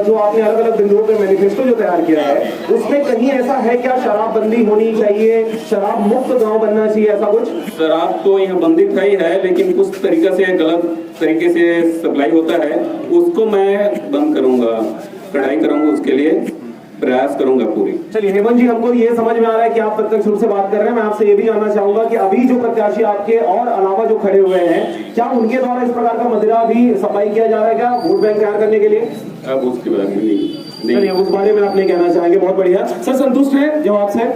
जो आपने अलग अलग बिंदुओं पे मैनिफेस्टो जो तैयार किया है, उसमें कहीं ऐसा है क्या शराबबंदी होनी चाहिए, शराब मुक्त गाँव बनना चाहिए, ऐसा कुछ? शराब तो यहाँ बंदित है, लेकिन कुछ तरीके से गलत तरीके से सप्लाई होता है, उसको मैं बंद करूंगा, कड़ाई करूंगा, उसके लिए प्रयास करूंगा पूरी। चलिए हेमंत जी, हमको ये समझ में आ रहा है कि आप प्रत्यक्ष रूप से बात कर रहे हैं। मैं आपसे ये भी जानना चाहूंगा कि अभी जो प्रत्याशी आपके और अलावा जो खड़े हुए हैं, क्या उनके द्वारा इस प्रकार का मदिरा भी सप्लाई किया जा रहा है क्या वोट बैंक तैयार करने के लिए? अब उसके बारे में नहीं। चलिए उस बारे में आप नहीं कहना चाहेंगे, बहुत बढ़िया। सर संतुष्ट है जवाब से?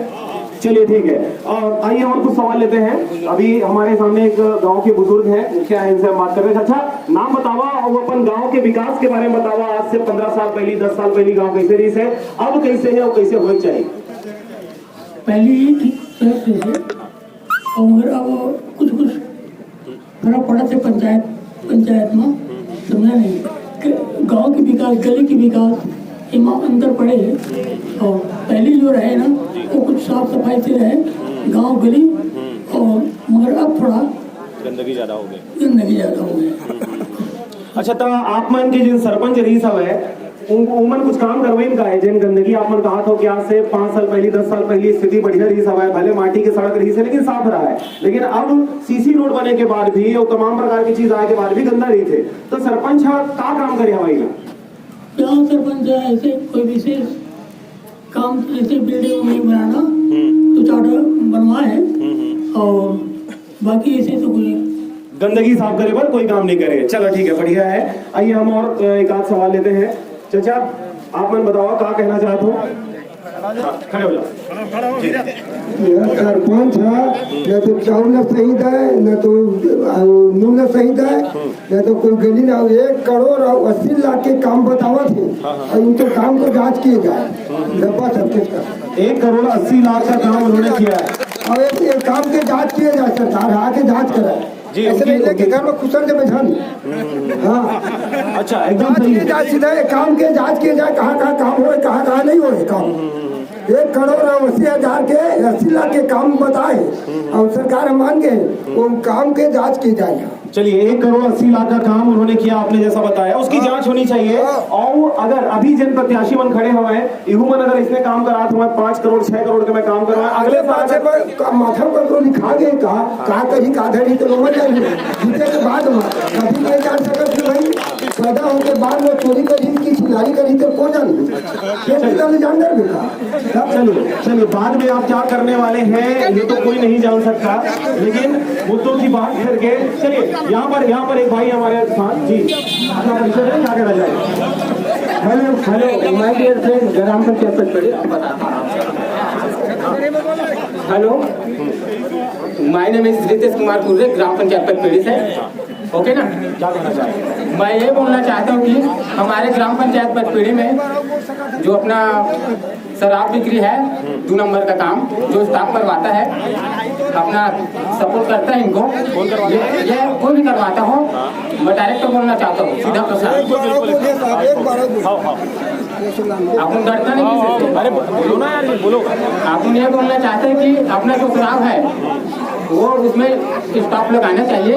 चलिए ठीक है, और आइए और कुछ सवाल लेते हैं। अभी हमारे सामने एक गांव के बुजुर्ग हैं, मुखिया है, इनसे हम बात कर रहे हैं। अच्छा, नाम बतावा और अपन गांव के विकास के बारे में बतावा। आज से 15 साल पहले, 10 साल पहले गांव कैसे रही है, अब कैसे है और कैसे होना चाहिए? पहले ही ठीक तरह से और अब कुछ फर्क पड़ा थे पंचायत में, समझा नहीं गांव के विकास, गली के विकास इमा अंदर पड़े हैं। और पहले जो रहे ना वो कुछ साफ सफाई से रहे गांव गली, और मगर अब थोड़ा गंदगी ज्यादा हो गई। अच्छा, तो आप मन के जिन सरपंच रही सब है उमन कुछ काम करवाइन का है, जिन गंदगी आप मन कहा था कि आज से 5 साल पहले, 10 साल पहले स्थिति बढ़िया रही सब है, भले माटी की सड़क रही से लेकिन साफ रहा है, लेकिन अब सीसी रोड बने के बाद भी और तमाम प्रकार की चीज आए के बाद भी गंदा रही थे, तो सरपंच का काम करे हवाई ना? क्या सरपंच ऐसे कोई विशेष काम, जैसे बिल्डिंग नहीं बनाना तो चार्टर बनवाए, और बाकी ऐसे तो कोई गंदगी साफ करे पर कोई काम नहीं करे। चलो ठीक है, बढ़िया है। आइए हम और एक आध सवाल लेते हैं। चाचा, आप मन बताओ क्या कहना चाहते हो? खड़े हो जाओ। सरपंच है न तो चावल सही है, न तो नून सही है, न तो कोई गली ना। 1 करोड़ और 80 लाख के काम बतावा थे और इनके काम को जांच किए जाए। डब्बा सबके 1 करोड़ 80 लाख का काम उन्होंने किया है और एक काम के जांच किए जाए, सरकार आके जांच कराए जी। ऐसे नहीं कि घर में खुशल के बैठा नहीं। हाँ, अच्छा, एकदम सही है। सीधा काम के जांच किए जाए, कहाँ काम हो, कहाँ नहीं हो काम। 1 करोड़ और 80,000 के 80 लाख के काम बताए और सरकार मान गए, वो काम के जांच की जाए। चलिए, 1 करोड़ 80 लाख का काम उन्होंने किया, आपने जैसा बताया, उसकी जांच होनी चाहिए। और अगर अभी जन प्रत्याशी मन खड़े हुए हैं, इहुमन अगर इसने काम करा तो 5 करोड़ 6 करोड़ के मैं काम करवा, अगले साल माथा पर तो लिखा गए कहा कहीं काधरी तो लोग जीते के बाद कभी नहीं जान सकते कि भाई पैदा होने के बाद में चोरी करी की खिलाड़ी करी तो कौन जान चलिए, बाद में आप क्या करने वाले हैं ये तो कोई नहीं जान सकता, लेकिन मुद्दों की बात करके चलिए। यहाँ पर एक भाई हमारे साथ जी, अपना परिचय दें, क्या कहना चाहिए? Hello my dear friend, Gram Panchayat Pachpedi. Hello, my name is Ritesh Kumar Kurre, Gram Panchayat Pachpedi से। ओके ना? क्या कहना चाहिए? मैं ये बोलना चाहता हूँ कि हमारे ग्राम पंचायत पचपेड़ी में जो अपना शराब बिक्री है 2 नंबर का काम जो स्टाफ करवाता है, अपना सपोर्ट करता है इनको, ये कोई भी करवाता हो, मैं डायरेक्ट बोलना चाहता हूँ सीधा प्रश्न। आप डरता नहीं? अरे बोलो ना यार, बोलो। आप ये बोलना चाहते हैं कि अपना जो शराब है वो उसमें स्टॉप लगाना चाहिए,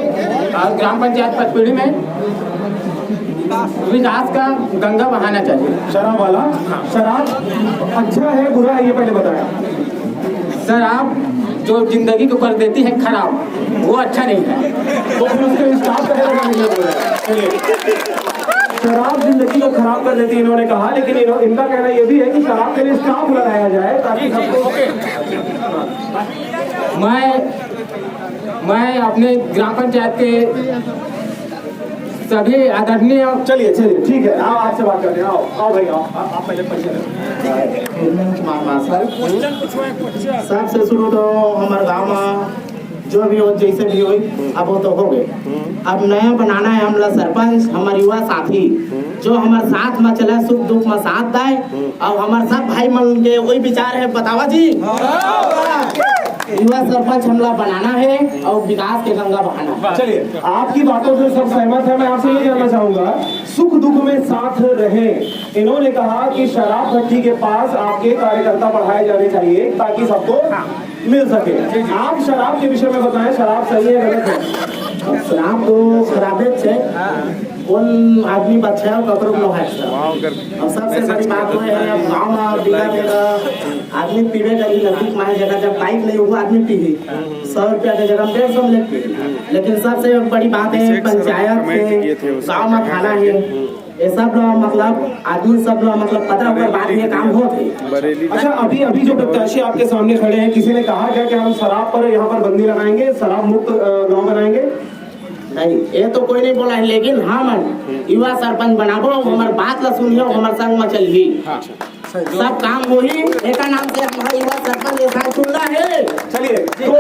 और ग्राम पंचायत पचपेड़ी में विकास का गंगा बहाना चाहिए। शराब वाला, शराब अच्छा है बुरा है ये पहले बताया। शराब जो जिंदगी को कर देती है खराब, वो अच्छा नहीं है। तो फिर उसके स्टाफ का क्या बोल रहे हैं? चलिए, शराब जिंदगी को खराब कर देती है इन्होंने कहा, लेकिन इनका कहना ये भी है कि शराब के लिए स्टाफ लगाया जाए ताकि सबको। मैं अपने ग्राम पंचायत के सभी आदरणीय। चलिए ठीक है, आओ आपसे बात करते हैं। आओ भाई, आओ आप पहले परिचय। सबसे शुरू तो हमारे गाँव में जो भी हो जैसे भी हो अब वो तो हो गए। अब नया बनाना है हमला सरपंच, हमारे युवा साथी जो हमारे साथ में चले, सुख दुख में साथ दाए और हमारे सब भाई मन के वही विचार है। बतावा जी, युवा सरपंच हमला बनाना है और विकास के गंगा बहाना। चलिए, आपकी बातों से सब सहमत है। मैं आपसे ये जानना चाहूंगा, सुख दुख में साथ रहे। इन्होंने कहा कि शराब भट्टी के पास आपके कार्यकर्ता बढ़ाए जाने चाहिए ताकि सबको मिल सके। आप शराब के विषय में बताएं, शराब सही है गलत है? शराब तो खराबे है, कौन आदमी बच्चा है कपड़ों में है। अब सबसे बड़ी बात है अब गाँव में बिना जगह आदमी पीवे का नजदीक में जगह जब बाइक नहीं हुआ आदमी पी 100 रुपया की जगह 150 में लेती। लेकिन सबसे बड़ी बात है पंचायत से गाँव में खाना है, ये सब मतलब आदमी सब मतलब पता होकर बाद ये काम होते। अच्छा, अभी जो प्रत्याशी आपके सामने खड़े हैं, किसी ने कहा क्या कि हम शराब पर यहाँ पर बंदी लगाएंगे, शराब मुक्त गाँव बनाएंगे? नहीं, ये तो कोई नहीं बोला है, लेकिन हम युवा सरपंच बनाबो, हमारे बात ला सुनियो, हमारे संग में चलिए। सब काम वही एक नाम से हमारा युवा सरपंच ऐसा चुनना है। चलिए, तो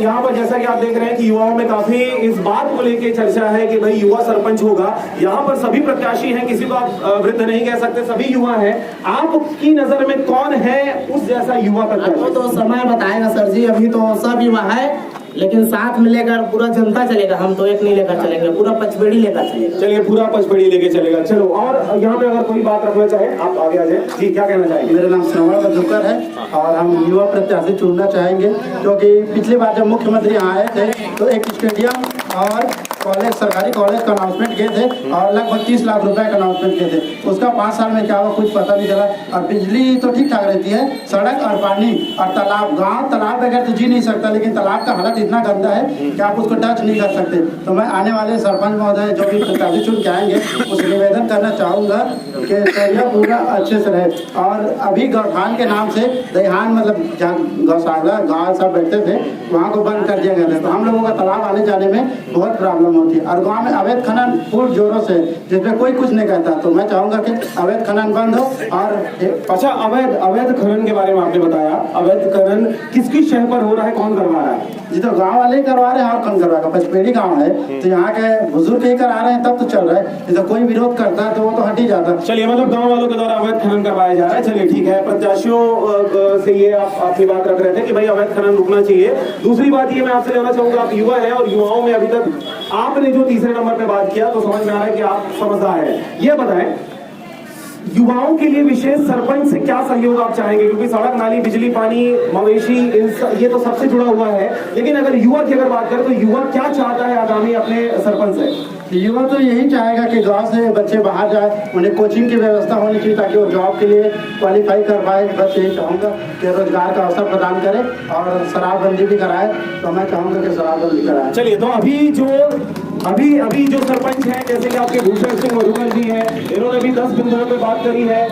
यहाँ पर जैसा कि आप देख रहे हैं कि युवाओं में काफी इस बात को लेके चर्चा है कि भाई युवा सरपंच होगा। यहाँ पर सभी प्रत्याशी हैं, किसी को आप वृद्ध नहीं कह सकते, सभी युवा हैं। आपकी नजर में कौन है उस जैसा युवा प्रत्याशी? तो समय बताएगा सर जी, अभी तो सब युवा है, लेकिन साथ में लेकर पूरा जनता चलेगा। हम तो एक नहीं लेकर चलेंगे, पूरा पचपेड़ी लेकर चलेगा। चलिए, पूरा पचपेड़ी लेके चलेगा। चलो, और यहाँ पे अगर कोई बात रखना चाहे आप आगे आ जाए। जी, क्या कहना चाहेंगे? मेरा नाम श्रवण मधुकर है और हम युवा प्रत्याशी चुनना चाहेंगे, क्योंकि पिछली बार जब मुख्यमंत्री यहाँ आए थे तो एक स्टेडियम और कॉलेज, सरकारी कॉलेज का अनाउंसमेंट किए थे और लगभग 30 लाख रुपए का अनाउंसमेंट किए थे। उसका 5 साल में क्या हुआ कुछ पता नहीं चला। और बिजली तो ठीक ठाक रहती है, सड़क और पानी और तालाब, गांव तालाब बगैर तो जी नहीं सकता, लेकिन तालाब का हालत इतना गंदा है कि आप उसको टच नहीं कर सकते। तो मैं आने वाले सरपंच महोदय जो भी प्रत्याशी चुन के आएंगे उस निवेदन करना चाहूँगा कि यह पूरा अच्छे से रहे। और अभी गौठान के नाम से दहिहान मतलब जहाँ गौशाला गाँव सब बैठते थे वहाँ को बंद कर दिया गया था, तो हम लोगों का तालाब आने जाने में बहुत प्रॉब्लम होती है। और गांव में अवैध खनन फुल जोरों से, जिसमें कोई कुछ नहीं कहता। तो मैं चाहूंगा कि अवैध खनन बंद हो। और अच्छा, अवैध खनन के बारे में आपने बताया, अवैध खनन किसकी शह पर हो रहा है, कौन करवा रहा है? जी, तो गांव वाले ही करवा रहे हैं और कौन करवाएगा? पचपेड़ी गांव है तो यहाँ के बुजुर्ग ही करा रहे हैं, तब तो चल रहा है। तो कोई विरोध करता है तो वो तो हट ही जाता है। चलिए, मतलब गांव वालों के द्वारा अवैध खनन करवाया जा रहा है। चलिए ठीक है, प्रत्याशियों से ये आप अपनी बात रख रहे थे कि भाई अवैध खनन रुकना चाहिए। दूसरी बात ये मैं आपसे जानना चाहूंगा, आप युवा हैं और युवाओं में अभी तक आपने जो तीसरे नंबर पे बात किया तो समझ में आ रहा है कि आप समझदार हैं। ये बताएं, युवाओं के लिए विशेष सरपंच से क्या सहयोग आप चाहेंगे? क्योंकि सड़क, नाली, बिजली, पानी, मवेशी, ये तो सबसे जुड़ा हुआ है, लेकिन अगर युवा की अगर बात करें तो युवा क्या चाहता है आगामी अपने सरपंच से? युवा तो यही चाहेगा कि गांव से बच्चे बाहर जाए, उन्हें कोचिंग की व्यवस्था होनी चाहिए ताकि वो जॉब के लिए क्वालिफाई कर पाए। बस यही चाहूँगा कि रोजगार का अवसर प्रदान करे और शराबबंदी भी कराए। तो मैं चाहूँगा कि शराबबंदी कराए। चलिए, तो अभी जो सरपंच हैं, जैसे कि आपके भूषण सिंह मधुकर जी हैं, इन्होंने भी 10 बिंदुओं पे बात करी है।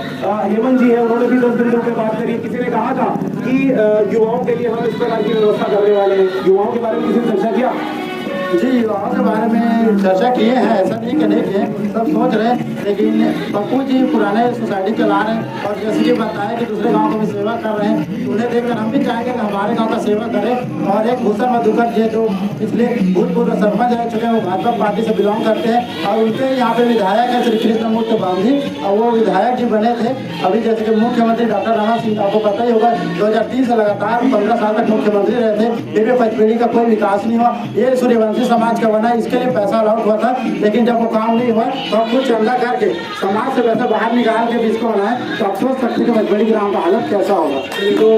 हेमंत जी है, उन्होंने भी 10 बिंदुओं पे बात करी है। किसी ने कहा था कि युवाओं के लिए हम इस प्रकार की व्यवस्था करने वाले हैं। युवाओं के बारे में किसी ने चर्चा किया? जी, युवाओं के बारे में चर्चा किए हैं, ऐसा नहीं कि नहीं किए, सब सोच रहे हैं। लेकिन पप्पू जी पुराने सोसाइटी चला रहे हैं और जैसे कि बताया कि दूसरे गांव को भी सेवा कर रहे हैं, तो उन्हें देखकर हम भी चाहेंगे कि हमारे गांव का सेवा करें। और एक भूषण मधुकर जी जो पिछले भूतपूर्व सरपंच रह चुके हैं, वो भाजपा पार्टी से बिलोंग करते हैं और उनके यहाँ पे विधायक है श्री कृष्ण मूर्ति बांधी, और वो विधायक जी बने थे। अभी जैसे कि मुख्यमंत्री डॉक्टर रमन सिंह, आपको पता ही होगा 2003 से लगातार 15 साल तक मुख्यमंत्री रहे थे, फिर भी पचपेड़ी का कोई विकास नहीं हुआ। ये सूर्यवंशी समाज का बना, इसके लिए पैसा अलाउट हुआ था, लेकिन जब वो काम नहीं हुआ तो अब कुछ चंदा करके समाज से पैसा बाहर निकाल के इसको बनाए, तो आप सोच सकते हैं कि पचपेड़ी ग्राम का हालत कैसा होगा। तो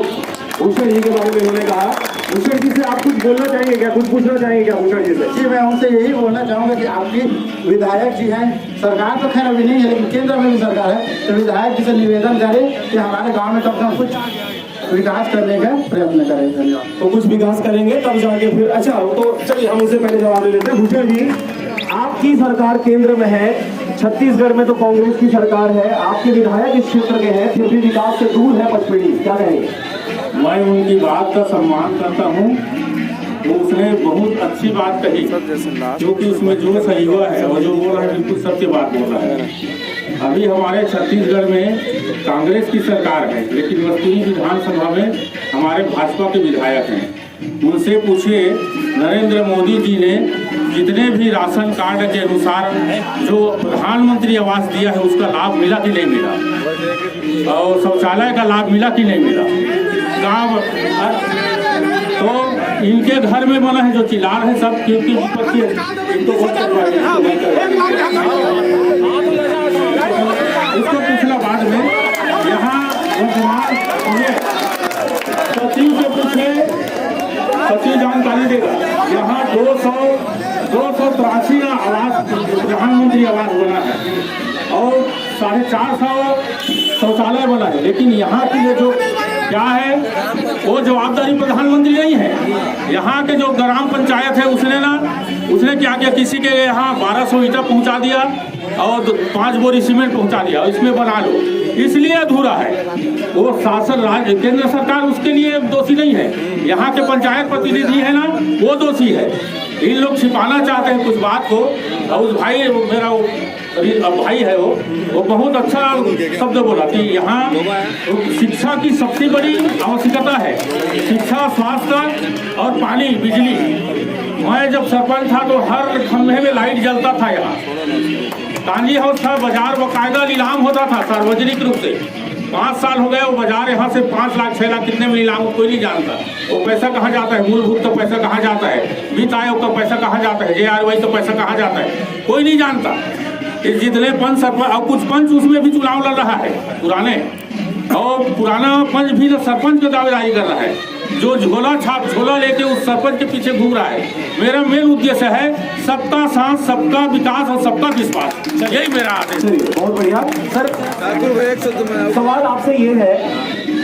भूषण जी के बारे में उन्होंने कहा भूषण जी से आप कुछ बोलना चाहेंगे क्या, कुछ पूछना चाहेंगे क्या भूषण जी से? जी मैं उनसे यही बोलना चाहूँगा कि आपकी विधायक जी हैं, सरकार तो खैर अभी नहीं है लेकिन केंद्र में भी सरकार है, तो विधायक जी से निवेदन करें कि हमारे गांव में कम से कम कुछ विकास करने का प्रयत्न करें। धन्यवाद। तो कुछ विकास करेंगे तब जाके फिर, अच्छा तो चलिए हम उससे पहले जवाब ले लेते हैं। भूषण जी, आपकी सरकार केंद्र में है, छत्तीसगढ़ में तो कांग्रेस की सरकार है, आपके विधायक इस क्षेत्र के हैं, फिर भी विकास से दूर है पचपेड़ी, क्या कहेंगे? मैं उनकी बात का सम्मान करता हूँ, तो उसने बहुत अच्छी बात कही, क्योंकि उसमें जो सही हुआ है और जो बोल रहा है बिल्कुल सत्य बात बोल रहा है। अभी हमारे छत्तीसगढ़ में कांग्रेस की सरकार है, लेकिन मस्तूरी विधानसभा में हमारे भाजपा के विधायक हैं। उनसे पूछिए, नरेंद्र मोदी जी ने जितने भी राशन कार्ड के अनुसार जो प्रधानमंत्री आवास दिया है उसका लाभ मिला कि नहीं मिला, और शौचालय का लाभ मिला कि नहीं मिला। गाँव तो इनके घर में बना है जो चिल्ला रहे सब, क्योंकि इसको पूछना बाद में। यहाँ सचिव से पूछे, सचिव जानकारी देगा। यहाँ 283 आवास प्रधानमंत्री आवास बना है और 450 शौचालय बना है, लेकिन यहाँ की जो क्या है वो जवाबदारी प्रधानमंत्री नहीं है। यहाँ के जो ग्राम पंचायत है उसने क्या किया, किसी के यहाँ 1200 ईंटा पहुँचा दिया और 5 बोरी सीमेंट पहुँचा दिया, इसमें बना लो, इसलिए अधूरा है। वो शासन राज्य केंद्र सरकार उसके लिए दोषी नहीं है, यहाँ के पंचायत प्रतिनिधि है ना वो दोषी है। इन लोग छिपाना चाहते हैं कुछ बात को। और उस भाई मेरा भाई है वो बहुत अच्छा शब्द बोला कि यहाँ शिक्षा की सबसे बड़ी आवश्यकता है, शिक्षा, स्वास्थ्य और पानी, बिजली। मैं जब सरपंच था तो हर खंभे में लाइट जलता था। यहाँ कांजी हाउस था, बाजार बाकायदा नीलाम होता था सार्वजनिक रूप से। 5 साल हो गए वो बाजार, यहाँ से 5 लाख 6 लाख कितने में नीलाम कोई नहीं जानता। वो पैसा कहाँ जाता है, मूलभूत का पैसा कहाँ जाता है, वित्त आयोग का पैसा कहाँ जाता है, JRY का पैसा कहाँ जाता है, कोई नहीं जानता। जितने पंच सरपंच और कुछ पंच उसमें भी चुनाव लड़ रहा है पुराने, और पुराना पंच भी सरपंच की दावेदारी कर रहा है, जो झोला लेके उस सरपंच के पीछे घूम रहा है। मेरा मेन उद्देश्य है सबका साथ, सबका विकास और सबका विश्वास, यही मेरा आदेश है। बहुत बढ़िया सर, सवाल आपसे ये है,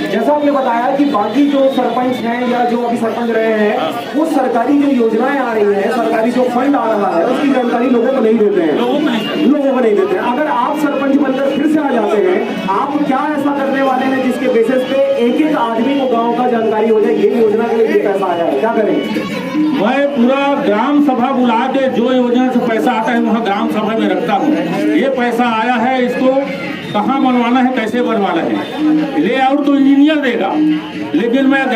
जैसा आपने बताया कि बाकी जो सरपंच हैं या जो अभी सरपंच रहे हैं, वो सरकारी जो योजनाएं आ रही हैं, सरकारी जो फंड आ रहा है उसकी जानकारी लोगों को नहीं देते हैं, लोगों को नहीं देते हैं। अगर आप सरपंच बनकर फिर से आ जाते हैं, आप क्या ऐसा करने वाले हैं जिसके बेसिस पे एक आदमी को गाँव का जानकारी हो जाए, ये योजना के लिए पैसा आया है, क्या करेंगे? मैं पूरा ग्राम सभा बुला के जो योजना से पैसा आता है वहाँ ग्राम सभा में रखता हूँ। ये पैसा आया है, इसको कहाँ बनवाना है, कैसे बनवाना है, लेआउट तो इंजीनियर देगा, लेकिन मैं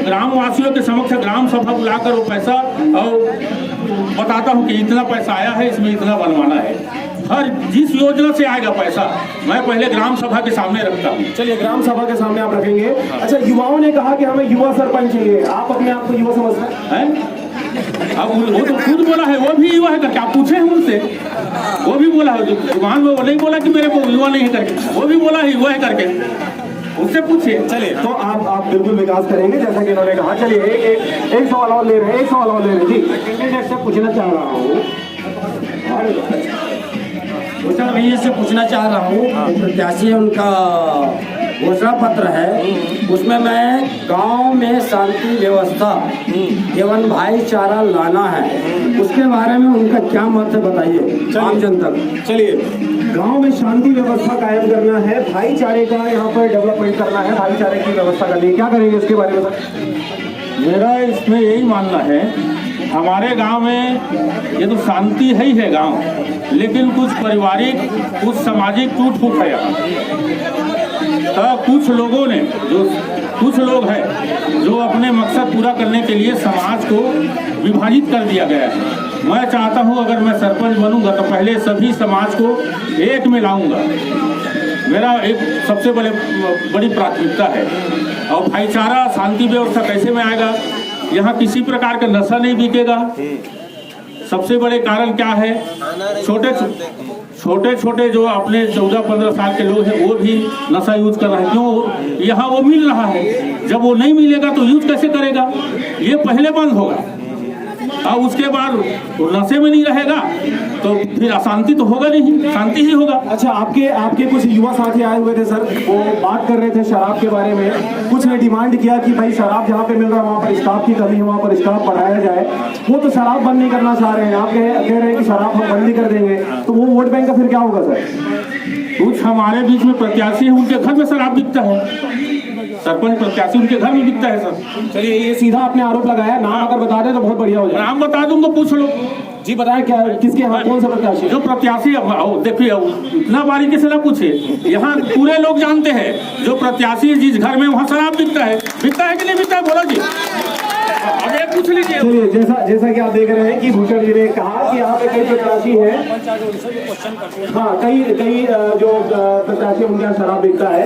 ग्रामवासियों के समक्ष ग्राम सभा बुलाकर वो पैसा और बताता हूँ कि इतना पैसा आया है, इसमें इतना बनवाना है। हर जिस योजना से आएगा पैसा मैं पहले ग्राम सभा के सामने रखता हूँ। चलिए ग्राम सभा के सामने आप रखेंगे। अच्छा, युवाओं ने कहा कि हमें युवा सरपंच चाहिए, आप अपने आप को युवा समझते हैं? अब वो तो खुद बोला है, वो भी युवा है करके, आप पूछे हैं उनसे, वो भी बोला है, जुबान में वो नहीं बोला कि मेरे को युवा नहीं है करके, वो भी बोला है युवा है करके, उससे पूछिए। चलिए, तो आप बिल्कुल विकास करेंगे जैसा कि इन्होंने कहा। चलिए एक सवाल और ले रहे हैं, जी। कैंडिडेट से पूछना चाह रहा हूँ, भैया से पूछना चाह रहा हूँ, प्रत्याशी उनका घोषणा पत्र है, उसमें मैं गांव में शांति व्यवस्था एवं भाईचारा लाना है, उसके बारे में उनका क्या मत है बताइए आम जनता को। चलिए, गांव में शांति व्यवस्था कायम करना है, भाईचारे का यहाँ पर डेवलपमेंट करना है, भाईचारे की व्यवस्था करनी है, क्या करेंगे इसके बारे में? मेरा इसमें यही मानना है, हमारे गांव में ये तो शांति ही है गांव, लेकिन कुछ पारिवारिक, कुछ सामाजिक टूट फूट है यहाँ। तो कुछ लोग हैं जो अपने मकसद पूरा करने के लिए समाज को विभाजित कर दिया गया है। मैं चाहता हूँ अगर मैं सरपंच बनूंगा तो पहले सभी समाज को एक में लाऊंगा, मेरा एक सबसे बड़ी प्राथमिकता है। और भाईचारा, शांति व्यवस्था कैसे में आएगा? यहाँ किसी प्रकार का नशा नहीं बिकेगा। सबसे बड़े कारण क्या है, छोटे छोटे जो अपने 14-15 साल के लोग हैं वो भी नशा यूज कर रहे हैं। क्यों? यहाँ वो मिल रहा है, जब वो नहीं मिलेगा तो यूज कैसे करेगा? ये पहले बंद होगा और उसके बाद वो नशे में नहीं रहेगा तो फिर अशांति तो होगा नहीं, शांति ही होगा। अच्छा, आपके कुछ युवा साथी आए हुए थे सर, वो बात कर रहे थे शराब के बारे में। कुछ ने डिमांड किया कि भाई शराब जहाँ पे मिल रहा है वहाँ पर स्टाफ की कमी है, वहाँ पर स्टाफ बढ़ाया जाए। वो तो शराब बंद नहीं करना चाह रहे हैं, आप कह रहे हैं कि शराब हम बंद नहीं कर देंगे, तो वो वोट बैंक का फिर क्या होगा सर? कुछ हमारे बीच में प्रत्याशी है, उनके घर में शराब बिकता है, सरपंच प्रत्याशी उनके घर में बिकता है सर। चलिए, ये सीधा आपने आरोप लगाया, नाम अगर बता दें तो बहुत बढ़िया हो जाए। नाम बता दूंगा, पूछ लो जी। बताएं क्या, किसके यहाँ कौन सा प्रत्याशी? जो प्रत्याशी देखिए, इतना बारीकी से ना पूछे, यहाँ पूरे लोग जानते हैं जो प्रत्याशी जिस घर में वहाँ शराब बिकता है कि नहीं बिकता है, बोलो जी। अब ये पूछ लीजिए। चलिए, जैसा कि आप देख रहे हैं कि भूषण जी ने कहा कि यहाँ पे कई प्रत्याशी हैं, हाँ कई जो प्रत्याशी उनके यहाँ शराब बिकता है।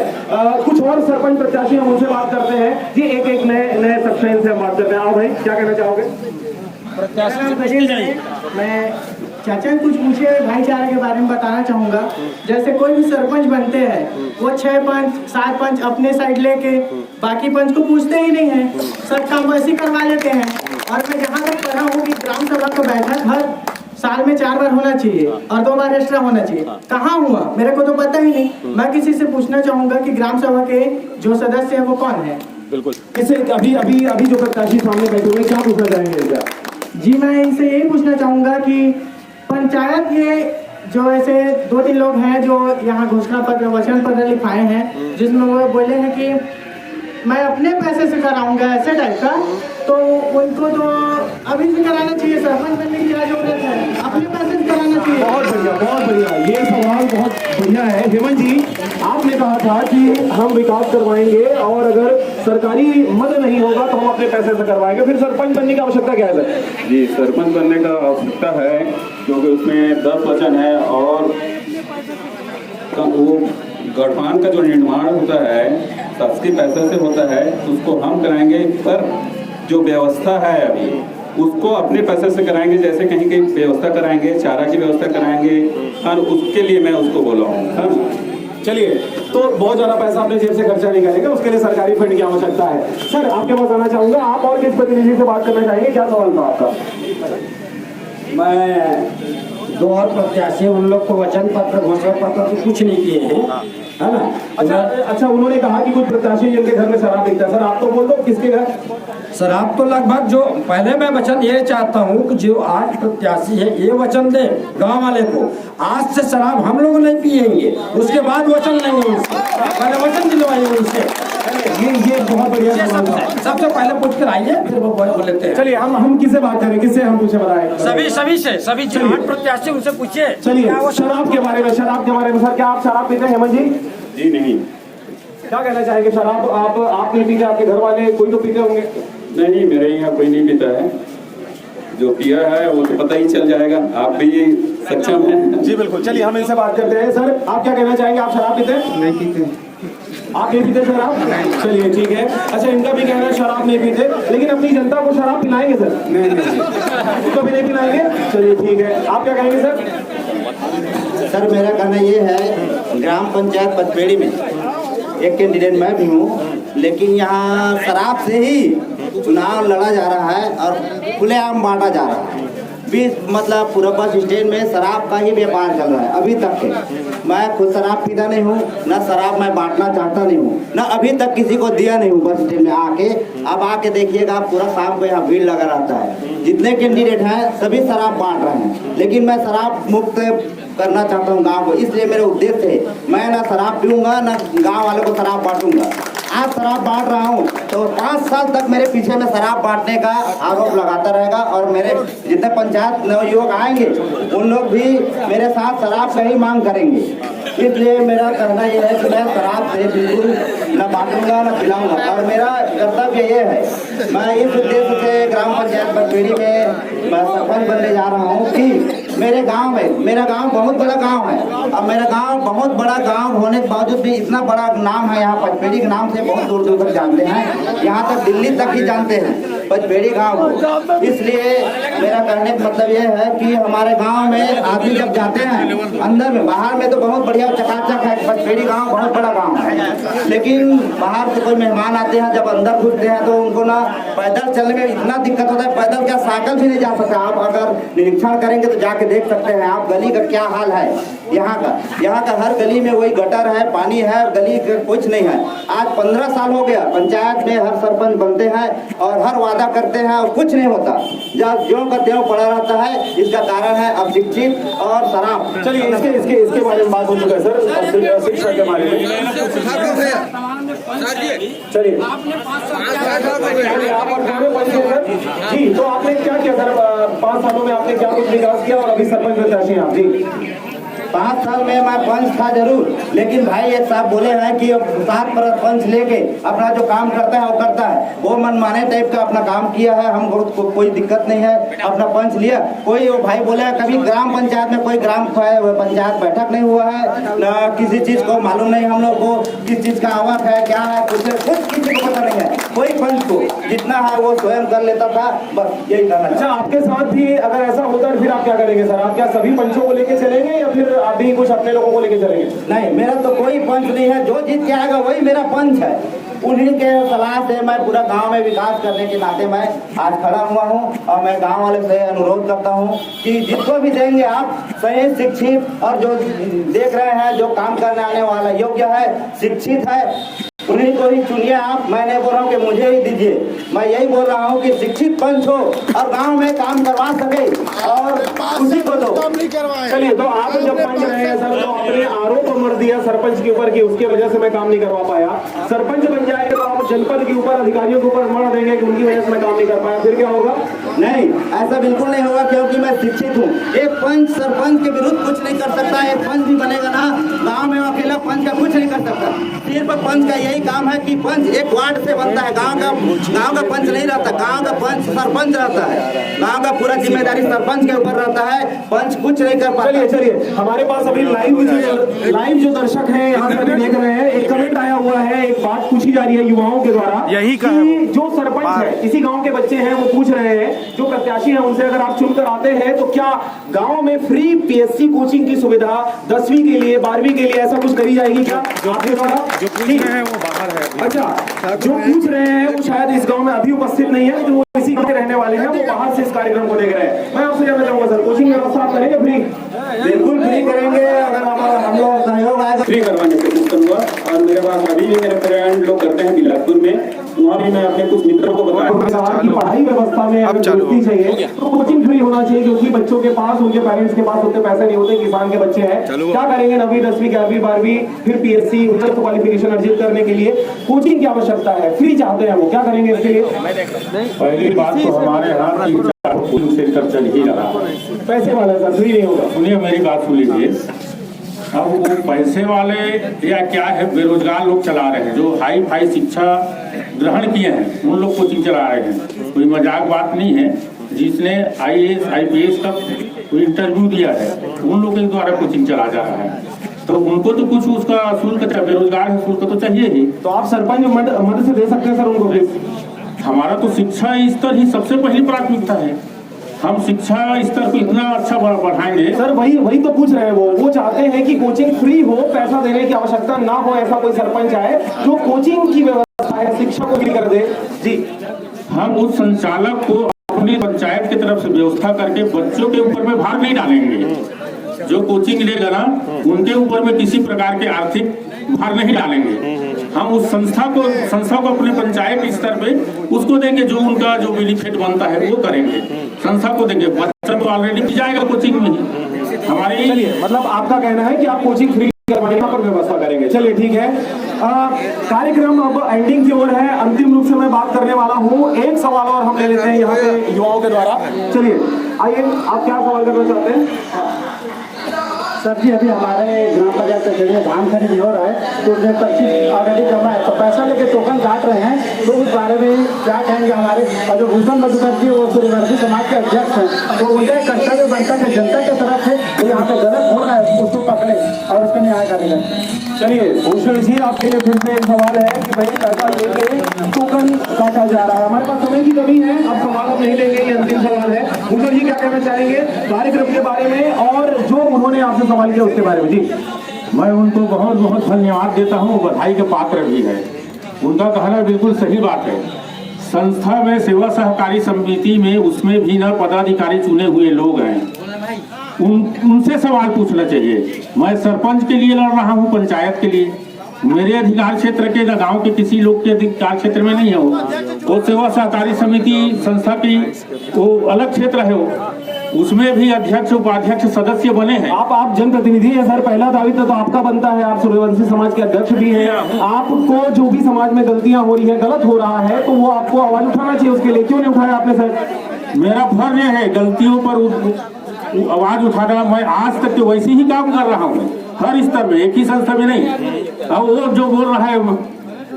कुछ और सरपंच प्रत्याशी हम उनसे बात करते हैं जी। एक नए सब्सटेंस से हम बात करते हैं। आओ भाई, क्या कहना चाहोगे? मैं चाचा कुछ पूछे भाईचारे के बारे में बताना चाहूँगा। जैसे कोई भी सरपंच बनते हैं, वो 6 पंच 7 पंच अपने साइड लेके बाकी पंच को पूछते ही नहीं है, सब काम वैसे करवा लेते हैं। और मैं जहाँ तक पढ़ा हूँ कि ग्राम सभा का बैठक हर साल में 4 बार होना चाहिए और 2 बार एक्स्ट्रा होना चाहिए। कहाँ हुआ मेरे को तो पता ही नहीं। मैं किसी से पूछना चाहूँगा कि ग्राम सभा के जो सदस्य है वो कौन है? बिल्कुल। इसे अभी जो प्रत्याशी सामने बैठे हुए, क्या पूछना चाहेंगे? जी, मैं इनसे यही पूछना चाहूँगा कि पंचायत के जो ऐसे 2-3 लोग हैं जो यहाँ घोषणा पत्र वचन पत्र लिखाए हैं, जिसमें वो बोले हैं कि मैं अपने पैसे से कराऊंगा, ऐसे टाइप का, तो उनको तो अभी से कराना चाहिए। सरपंच बनने की क्या जरूरत है? अपने पैसे से कराना चाहिए। बहुत बढ़िया, बहुत बढ़िया, ये सवाल बहुत बढ़िया है। हेमंत जी, आपने कहा था कि हम विकास करवाएंगे और अगर सरकारी मदद नहीं होगा तो हम अपने पैसे से करवाएंगे, फिर सरपंच बनने की आवश्यकता क्या है सर? जी, सरपंच बनने का आवश्यकता है क्योंकि उसमें 10 वचन है और वो गठबांध का जो निर्माण होता है शासकीय पैसे से होता है, उसको हम कराएंगे। पर जो व्यवस्था है अभी उसको अपने पैसे से कराएंगे, जैसे कहीं कहीं व्यवस्था कराएंगे, चारा की व्यवस्था कराएंगे, और उसके लिए मैं उसको बोला हूँ। चलिए, तो बहुत ज्यादा पैसा अपने जेब से खर्चा नहीं करेंगे, उसके लिए सरकारी फंड की आवश्यकता है। सर, आपके पास आना चाहूंगा, आप और किस प्रतिनिधि से बात करना चाहेंगे? क्या सवाल था आपका? मैं 2 और प्रत्याशी, उन लोग को वचन पत्र घोषणा पत्र तो कुछ नहीं किए हैं, है ना? अच्छा, उन्होंने कहा कि कुछ प्रत्याशी जिनके घर में शराब बिकता है। सर, आप तो बोल दो किसके घर शराब तो लगभग जो पहले मैं वचन ये चाहता हूँ कि जो 8 प्रत्याशी है ये वचन दे गांव वाले को, आज से शराब हम लोग नहीं पिएंगे, उसके बाद वचन लेंगे उनसे, पहले वचन दिलवाइए उनसे। ये बहुत बढ़िया सबसे पहले पूछ कर आइए, फिर वो बोल लेते हैं। चलिए, हम किससे बात करें, किससे हम पूछे? बताएं। सभी जो 8 प्रत्याशी उनसे पूछिए। चलिए, शराब के बारे में सर, क्या आप शराब पीते हैं हेमंत जी? जी नहीं। क्या कहना चाहेंगे? शराब आप नहीं पीते, आपके घर वाले कोई तो पीते होंगे? नहीं, मेरे यहाँ कोई नहीं पीता है। जो पिया है वो तो पता ही चल जाएगा, आप भी सक्षम हैं। जी बिल्कुल। चलिए, हम इनसे बात करते हैं। सर, आप क्या कहना चाहेंगे? आप शराब पीते हैं? नहीं पीते। आप नहीं पीते शराब? चलिए, ठीक है। अच्छा, इनका भी कहना है शराब नहीं पीते, लेकिन अपनी जनता को शराब पिलाएंगे सर? नहीं। उसको भी नहीं पिलाएंगे? चलिए, ठीक है। आप क्या कहेंगे सर? सर, मेरा कहना ये है, ग्राम पंचायत पचपेड़ी में एक कैंडिडेट मैं भी हूँ, लेकिन यहाँ शराब से ही चुनाव लड़ा जा रहा है और खुलेआम बांटा जा रहा है। मतलब पूरा बस स्टैंड में शराब का ही व्यापार चल रहा है अभी तक के। मैं खुद शराब पीता नहीं हूँ, ना शराब मैं बांटना चाहता नहीं हूँ, ना अभी तक किसी को दिया नहीं हूँ बस स्टैंड में आके। अब आके देखिएगा, पूरा शाम को यहाँ भीड़ लगा रहता है। जितने कैंडिडेट हैं सभी शराब बांट रहे हैं, लेकिन मैं शराब मुक्त करना चाहता हूँ गांव को, इसलिए मेरा उद्देश्य है मैं ना शराब पीऊँगा ना गांव वालों को शराब बांटूंगा। आज शराब बांट रहा हूँ तो 5 साल तक मेरे पीछे में शराब बांटने का आरोप लगाता रहेगा, और मेरे जितने पंचायत नवयुवक आएंगे उन लोग भी मेरे साथ शराब का ही मांग करेंगे। इसलिए मेरा कहना यह है कि मैं शराब से बिल्कुल न बांटूंगा न पिलाऊंगा, और मेरा कर्तव्य ये है, मैं इस उद्देश्य से ग्राम पंचायत पचपेड़ी में मैं सरपंच बनने जा रहा हूँ कि मेरे गांव में, मेरा गांव बहुत बड़ा गांव है और मेरा गांव बहुत बड़ा गांव होने के बावजूद भी इतना बड़ा नाम है यहाँ पचपेड़ी के नाम से बहुत दूर दूर तक जानते हैं, यहाँ तक दिल्ली तक ही जानते हैं पचपेड़ी गांव को। इसलिए मेरा कहने का मतलब यह है कि हमारे गांव में आदमी जब जाते हैं अंदर में, बाहर में तो बहुत बढ़िया चकाचक है, पचपेड़ी गांव बहुत बड़ा गांव है, लेकिन बाहर से कोई मेहमान आते हैं जब अंदर घुसते हैं तो उनको ना पैदल चलने में इतना दिक्कत होता है, पैदल क्या साइकिल भी नहीं जा सकता। आप अगर निरीक्षण करेंगे तो जाके देख सकते हैं आप गली का क्या हाल है यहाँ का हर गली में वही गटर है, पानी है, गली का कुछ नहीं है। आज 15 साल हो गया पंचायत में हर सरपंच बनते हैं और हर वादा करते हैं और कुछ नहीं होता, जब ज्यों का त्यों पड़ा रहता है। इसका कारण है अशिक्षित और शराब। चलिए इसके बारे में बात हो चुका है सर, शिक्षा के बारे में। चलिए आप जी, तो आपने क्या किया सर 5 सालों में, आपने क्या कुछ विकास किया और अभी सरपंच प्रत्याशी हैं आप? जी 5 साल में मैं पंच था जरूर, लेकिन भाई एक साहब बोले हैं कि 7 पंच लेके अपना जो काम करता है वो करता है, वो मनमाने टाइप का अपना काम किया है। हम कोई दिक्कत नहीं है, अपना पंच लिया। कोई वो भाई बोले कभी ग्राम पंचायत में कोई ग्राम पंचायत बैठक नहीं हुआ है, न किसी चीज को मालूम नहीं हम लोग को, किस चीज का आवक है क्या है, कुछ किसी को पता नहीं है। कोई पंच को जितना है वो स्वयं कर लेता था, बस यही करना। अच्छा, आपके साथ भी अगर ऐसा होता है फिर आप क्या करेंगे सर? आप क्या सभी पंचों को लेके चलेंगे या फिर आप भी कुछ अपने लोगों को लेके चलेंगे? नहीं, मेरा तो कोई पंच नहीं है, जो जीत के आएगा वही मेरा पंच है। उन्हीं के सलाह से मैं पूरा गांव में विकास करने के नाते मैं आज खड़ा हुआ हूं और मैं गांव वाले से अनुरोध करता हूं कि जिसको भी देंगे आप सही शिक्षित और जो देख रहे हैं जो काम करने आने वाला योग्य है, शिक्षित है, उन्हीं को ही चुनिए आप। मैं नहीं बोल रहा हूँ कि मुझे ही दीजिए, मैं यही बोल रहा हूँ कि शिक्षित पंच हो और गांव में काम करवा सके और उसी को दो। चलिए, तो आप जब पंच रहे हैं सर तो आपने आरोप मर दिया सरपंच के ऊपर कि उसके वजह से मैं काम नहीं करवा पाया। सरपंच बन जाएगा तो आप जनपद के ऊपर, अधिकारियों के ऊपर मर देंगे कि उनकी वजह से मैं काम नहीं कर पाया, फिर क्या होगा? नहीं, ऐसा बिल्कुल नहीं होगा, क्योंकि मैं शिक्षित हूँ। एक पंच सरपंच के विरुद्ध कुछ नहीं कर सकता। एक पंच भी बनेगा ना गांव में, अकेला पंच का कुछ नहीं कर सकता। सिर्फ पंच का यही काम है कि पंच एक वार्ड से बनता है, गांव का पंच नहीं रहता, गांव का पंच सरपंच रहता है। गांव का पूरा जिम्मेदारी सरपंच के ऊपर रहता है, पंच कुछ नहीं कर पाता। चलिए हमारे पास अभी लाइव जो दर्शक हैं यहाँ से अभी देख रहे हैं, एक कमेंट आया हुआ है, एक बात पूछी जा रही है युवाओं के द्वारा, यही कि जो सरपंच है इसी गांव के बच्चे हैं, वो पूछ रहे हैं जो प्रत्याशी हैं उनसे, अगर आप चुनकर आते हैं तो क्या गांव में फ्री पीएससी कोचिंग की सुविधा 10वीं के लिए 12वीं के लिए ऐसा कुछ करी जाएगी क्या आपके द्वारा? जो पूछ रहे हैं वो बाहर है। अच्छा, जो पूछ रहे हैं वो शायद इस गांव में अभी उपस्थित नहीं है, लेकिन वो इसी गांव के रहने वाले हैं, वो बाहर से इस कार्यक्रम को देख रहे हैं। मैं आपसे जानना चाहूंगा सर, कोचिंग व्यवस्था आप करेंगे फ्री? बिल्कुल फ्री करेंगे, अगर हम लोग सहयोग आएगा फ्री करवाने की कोशिश करूंगा। और मेरे पास अभी भी मेरे फ्रेंड लोग करते हैं बिलासपुर में, वहाँ भी मैं अपने कुछ मित्रों को बताया पढ़ाई व्यवस्था में अगर दोस्ती चाहिए तो कोचिंग फ्री होना चाहिए, क्योंकि बच्चों के पास, उनके पेरेंट्स के पास उतने पैसे नहीं होते, किसान के बच्चे हैं, क्या करेंगे 9वीं 10वीं 11वीं 12वीं फिर पीएससी उच्च क्वालिफिकेशन अर्जित करने के लिए कोचिंग की आवश्यकता है, फ्री चाहते हैं वो, क्या करेंगे इसके लिए? पहली बात तो हमारे यहाँ 3-4 कोचिंग सेंटर चल ही रहा है, पैसे वाला सर फ्री नहीं होगा। सुनिए मेरी बात सुन लीजिए। अब वो पैसे वाले या क्या है, बेरोजगार लोग चला रहे हैं, जो हाई फाई शिक्षा ग्रहण किए हैं उन लोग कोचिंग चला रहे हैं। कोई मजाक बात नहीं है, जिसने IAS IPS का इंटरव्यू दिया है उन लोगों के द्वारा कोचिंग चला जा रहा है, तो उनको तो कुछ उसका शुल्क, बेरोजगार है शुल्क तो चाहिए ही। तो आप सरपंच मदद से दे सकते हैं सर उनको प्लीज? हमारा तो शिक्षा स्तर ही सबसे पहली प्राथमिकता है, हम शिक्षा स्तर को इतना अच्छा बढ़ाएंगे। सर वही तो पूछ रहे हैं, वो चाहते हैं कि कोचिंग फ्री हो, पैसा देने की आवश्यकता ना हो, ऐसा कोई सरपंच आए जो कोचिंग की व्यवस्था है शिक्षा को भी कर दे। जी, हम उस संचालक को अपनी पंचायत की तरफ से व्यवस्था करके बच्चों के ऊपर में भार नहीं डालेंगे, जो कोचिंग लेगा ना उनके ऊपर में किसी प्रकार के आर्थिक भार नहीं डालेंगे। हम उस संस्था को अपने पंचायत स्तर पे उसको देंगे, जो उनका जो बेनिफिट बनता है वो करेंगे, संस्था को देंगे। बच्चा तो ऑलरेडी जाएगा कोचिंग में ही हमारे। चलिए, मतलब आपका कहना है कि आप कोचिंग फ्री करवाने पर व्यवस्था करेंगे। चलिए ठीक है, कार्यक्रम अब एंडिंग की ओर है, अंतिम रूप से मैं बात करने वाला हूँ। एक सवाल और हम ले लेते हैं यहाँ पे युवाओं के द्वारा। चलिए आइए, आप क्या सवाल करना चाहते हैं? सर जी अभी हमारे ग्राम पंचायत कचहरी में धान खरीदी हो रहा है तो उसमें पर्ची ऑलरेडी जमा है तो पैसा लेके टोकन काट रहे हैं तो उस बारे में क्या कहेंगे हमारे और जो भूषण मधुकर जी वो सूर्यवंशी समाज के अध्यक्ष हैं तो उनका कर्तव्य बनता है जनता की तरफ से तो यहाँ पे गलत हो रहा है उसको पकड़े और उसका न्याय करेगा। चलिए भूषण जी आपके लिए फिर से एक सवाल है कि भाई पैसा लेके टोकन काटा जा रहा है, हमारे पास समय की कमी है, अब सवाल अब नहीं लेंगे, ये अंतिम सवाल है। भूषण जी क्या कहना चाहेंगे कार्यक्रम के बारे में और जो उन्होंने आपसे सवाल किया उसके बारे में? जी मैं उनको बहुत बहुत धन्यवाद देता हूँ, बधाई के पात्र भी है। उनका कहना बिल्कुल सही बात है। संस्था में सेवा सहकारी समिति में उसमें भी न पदाधिकारी चुने हुए लोग हैं, उनसे सवाल पूछना चाहिए। मैं सरपंच के लिए लड़ रहा हूँ, पंचायत के लिए। मेरे अधिकार क्षेत्र के न गाँव के किसी लोग के अधिकार क्षेत्र में नहीं है वो सेवा सहकारी समिति संस्था की वो अलग क्षेत्र है, वो उसमें भी अध्यक्ष उपाध्यक्ष सदस्य बने हैं। आप जनप्रतिनिधि हैं सर, पहला दायित्व तो आपका बनता है, आप सूर्यवंशी समाज के अध्यक्ष भी हैं। आपको जो भी समाज में गलतियां हो रही है, गलत हो रहा है, तो वो आपको आवाज उठाना चाहिए, उसके लिए क्यों नहीं उठाया आपने सर? मेरा फर्ज है गलतियों पर आवाज उठाना। मैं आज तक तो वैसे ही काम कर रहा हूँ, हर स्तर में, एक ही संस्था में नहीं। अब वो जो बोल रहा है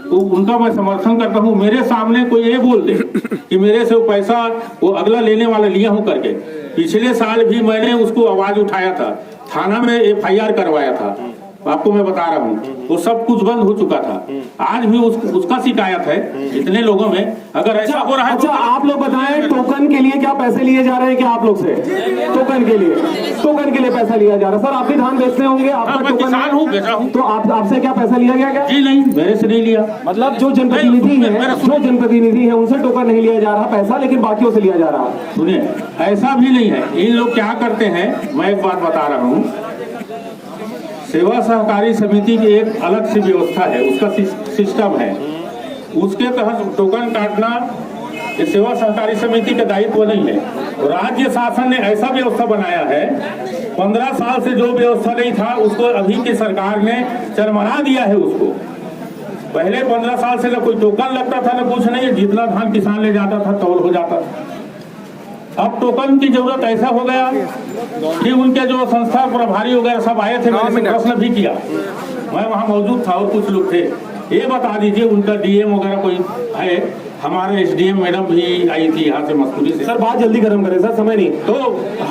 तो उनका मैं समर्थन करता हूँ। मेरे सामने कोई ये बोल दे कि मेरे से वो पैसा वो अगला लेने वाला लिया हूँ करके, पिछले साल भी मैंने उसको आवाज उठाया था, थाना में FIR करवाया था, आपको मैं बता रहा हूँ, वो सब कुछ बंद हो चुका था। आज भी उसका शिकायत है इतने लोगों में। अगर ऐसा हो रहा है अच्छा आप लोग बताएं, टोकन के लिए क्या पैसे लिए जा रहे हैं क्या आप लोग से? टोकन के लिए पैसा लिया जा रहा है। सर आप भी धान बेचते होंगे, आपका किसान हूँ, बेचा हूँ। तो आपसे क्या पैसा लिया गया क्या? जी नहीं, मेरे से नहीं लिया। मतलब जो जनप्रतिनिधि है उनसे टोकन नहीं लिया जा रहा पैसा, लेकिन बाकियों से लिया जा रहा है। सुनिए, ऐसा भी नहीं है। इन लोग क्या करते हैं, मैं एक बात बता रहा हूँ। सेवा सहकारी समिति की एक अलग सी व्यवस्था है, उसका सिस्टम है, उसके तहत टोकन काटना ये सेवा सहकारी समिति का दायित्व नहीं है। राज्य शासन ने ऐसा व्यवस्था बनाया है, 15 साल से जो व्यवस्था नहीं था उसको अभी की सरकार ने चरमरा दिया है उसको। पहले 15 साल से न कोई टोकन लगता था न कुछ नहीं, जितना धान किसान ले जाता था तौल हो जाता था। अब टोकन की जरूरत ऐसा हो गया कि उनके जो संस्था प्रभारी वगैरह सब आए थे, मैंने प्रश्न भी किया, मैं वहाँ मौजूद था और कुछ लोग थे। ये बता दीजिए उनका DM वगैरह कोई है? हमारे SDM मैडम भी आई थी यहाँ से मस्तूरी से। सर बात जल्दी गर्म करें सर, समय नहीं। तो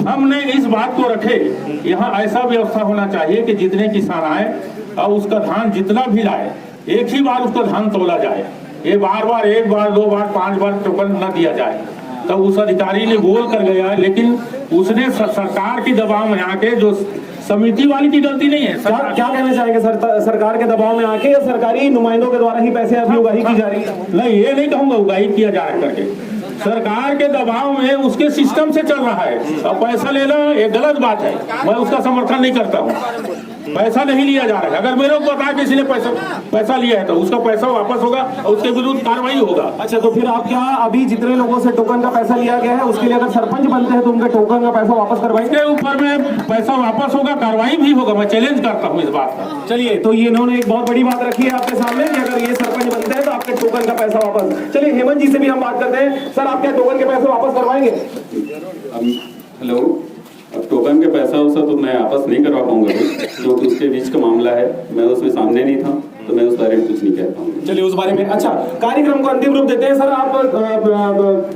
हमने इस बात को रखे, यहाँ ऐसा व्यवस्था होना चाहिए कि जितने किसान आए और उसका धान जितना भी लाए, एक ही बार उसका धान तोला जाए। ये बार एक बार 2 बार 5 बार टोकन न दिया जाए। तो उस अधिकारी ने बोल कर गया, लेकिन उसने सरकार की दबाव में आके, जो समिति वाली की गलती नहीं है। क्या कहना चाहेंगे सर, सरकार के दबाव में आके या सरकारी नुमाइंदों के द्वारा ही पैसे अभी उगाही की जा रही है? नहीं, ये नहीं कहूंगा उगाही किया जा रहा है करके, सरकार के दबाव में उसके सिस्टम से चल रहा है। और पैसा लेना एक गलत बात है, मैं उसका समर्थन नहीं करता हूँ। पैसा नहीं लिया जा रहा है। अगर मेरे को पता है किसी ने पैसा लिया है तो उसका पैसा वापस होगा और उसके विरुद्ध कार्रवाई होगा। अच्छा, तो फिर आप क्या अभी जितने लोगों से टोकन का पैसा लिया गया है उसके लिए अगर सरपंच बनते हैं तो उनके टोकन का पैसा वापस करवाएंगे? इसके ऊपर में पैसा वापस होगा, कार्रवाई भी होगा, मैं चैलेंज करता हूँ इस बात का। चलिए, तो ये इन्होंने एक बहुत बड़ी बात रखी है आपके सामने कि अगर ये सरपंच बनते हैं तो आपके टोकन का पैसा वापस। चलिए हेमंत जी से भी हम बात करते हैं। सर आप क्या टोकन के पैसे वापस करवाएंगे? हेलो, अब टोकन के पैसा उसा तो मैं वापस नहीं करवा पाऊंगा क्योंकि उसके बीच का मामला है, मैं उसमें सामने नहीं था तो मैं उस बारे में कुछ नहीं कह पाऊंगा। चलिए उस बारे में। अच्छा, कार्यक्रम को अंतिम रूप देते हैं। सर आप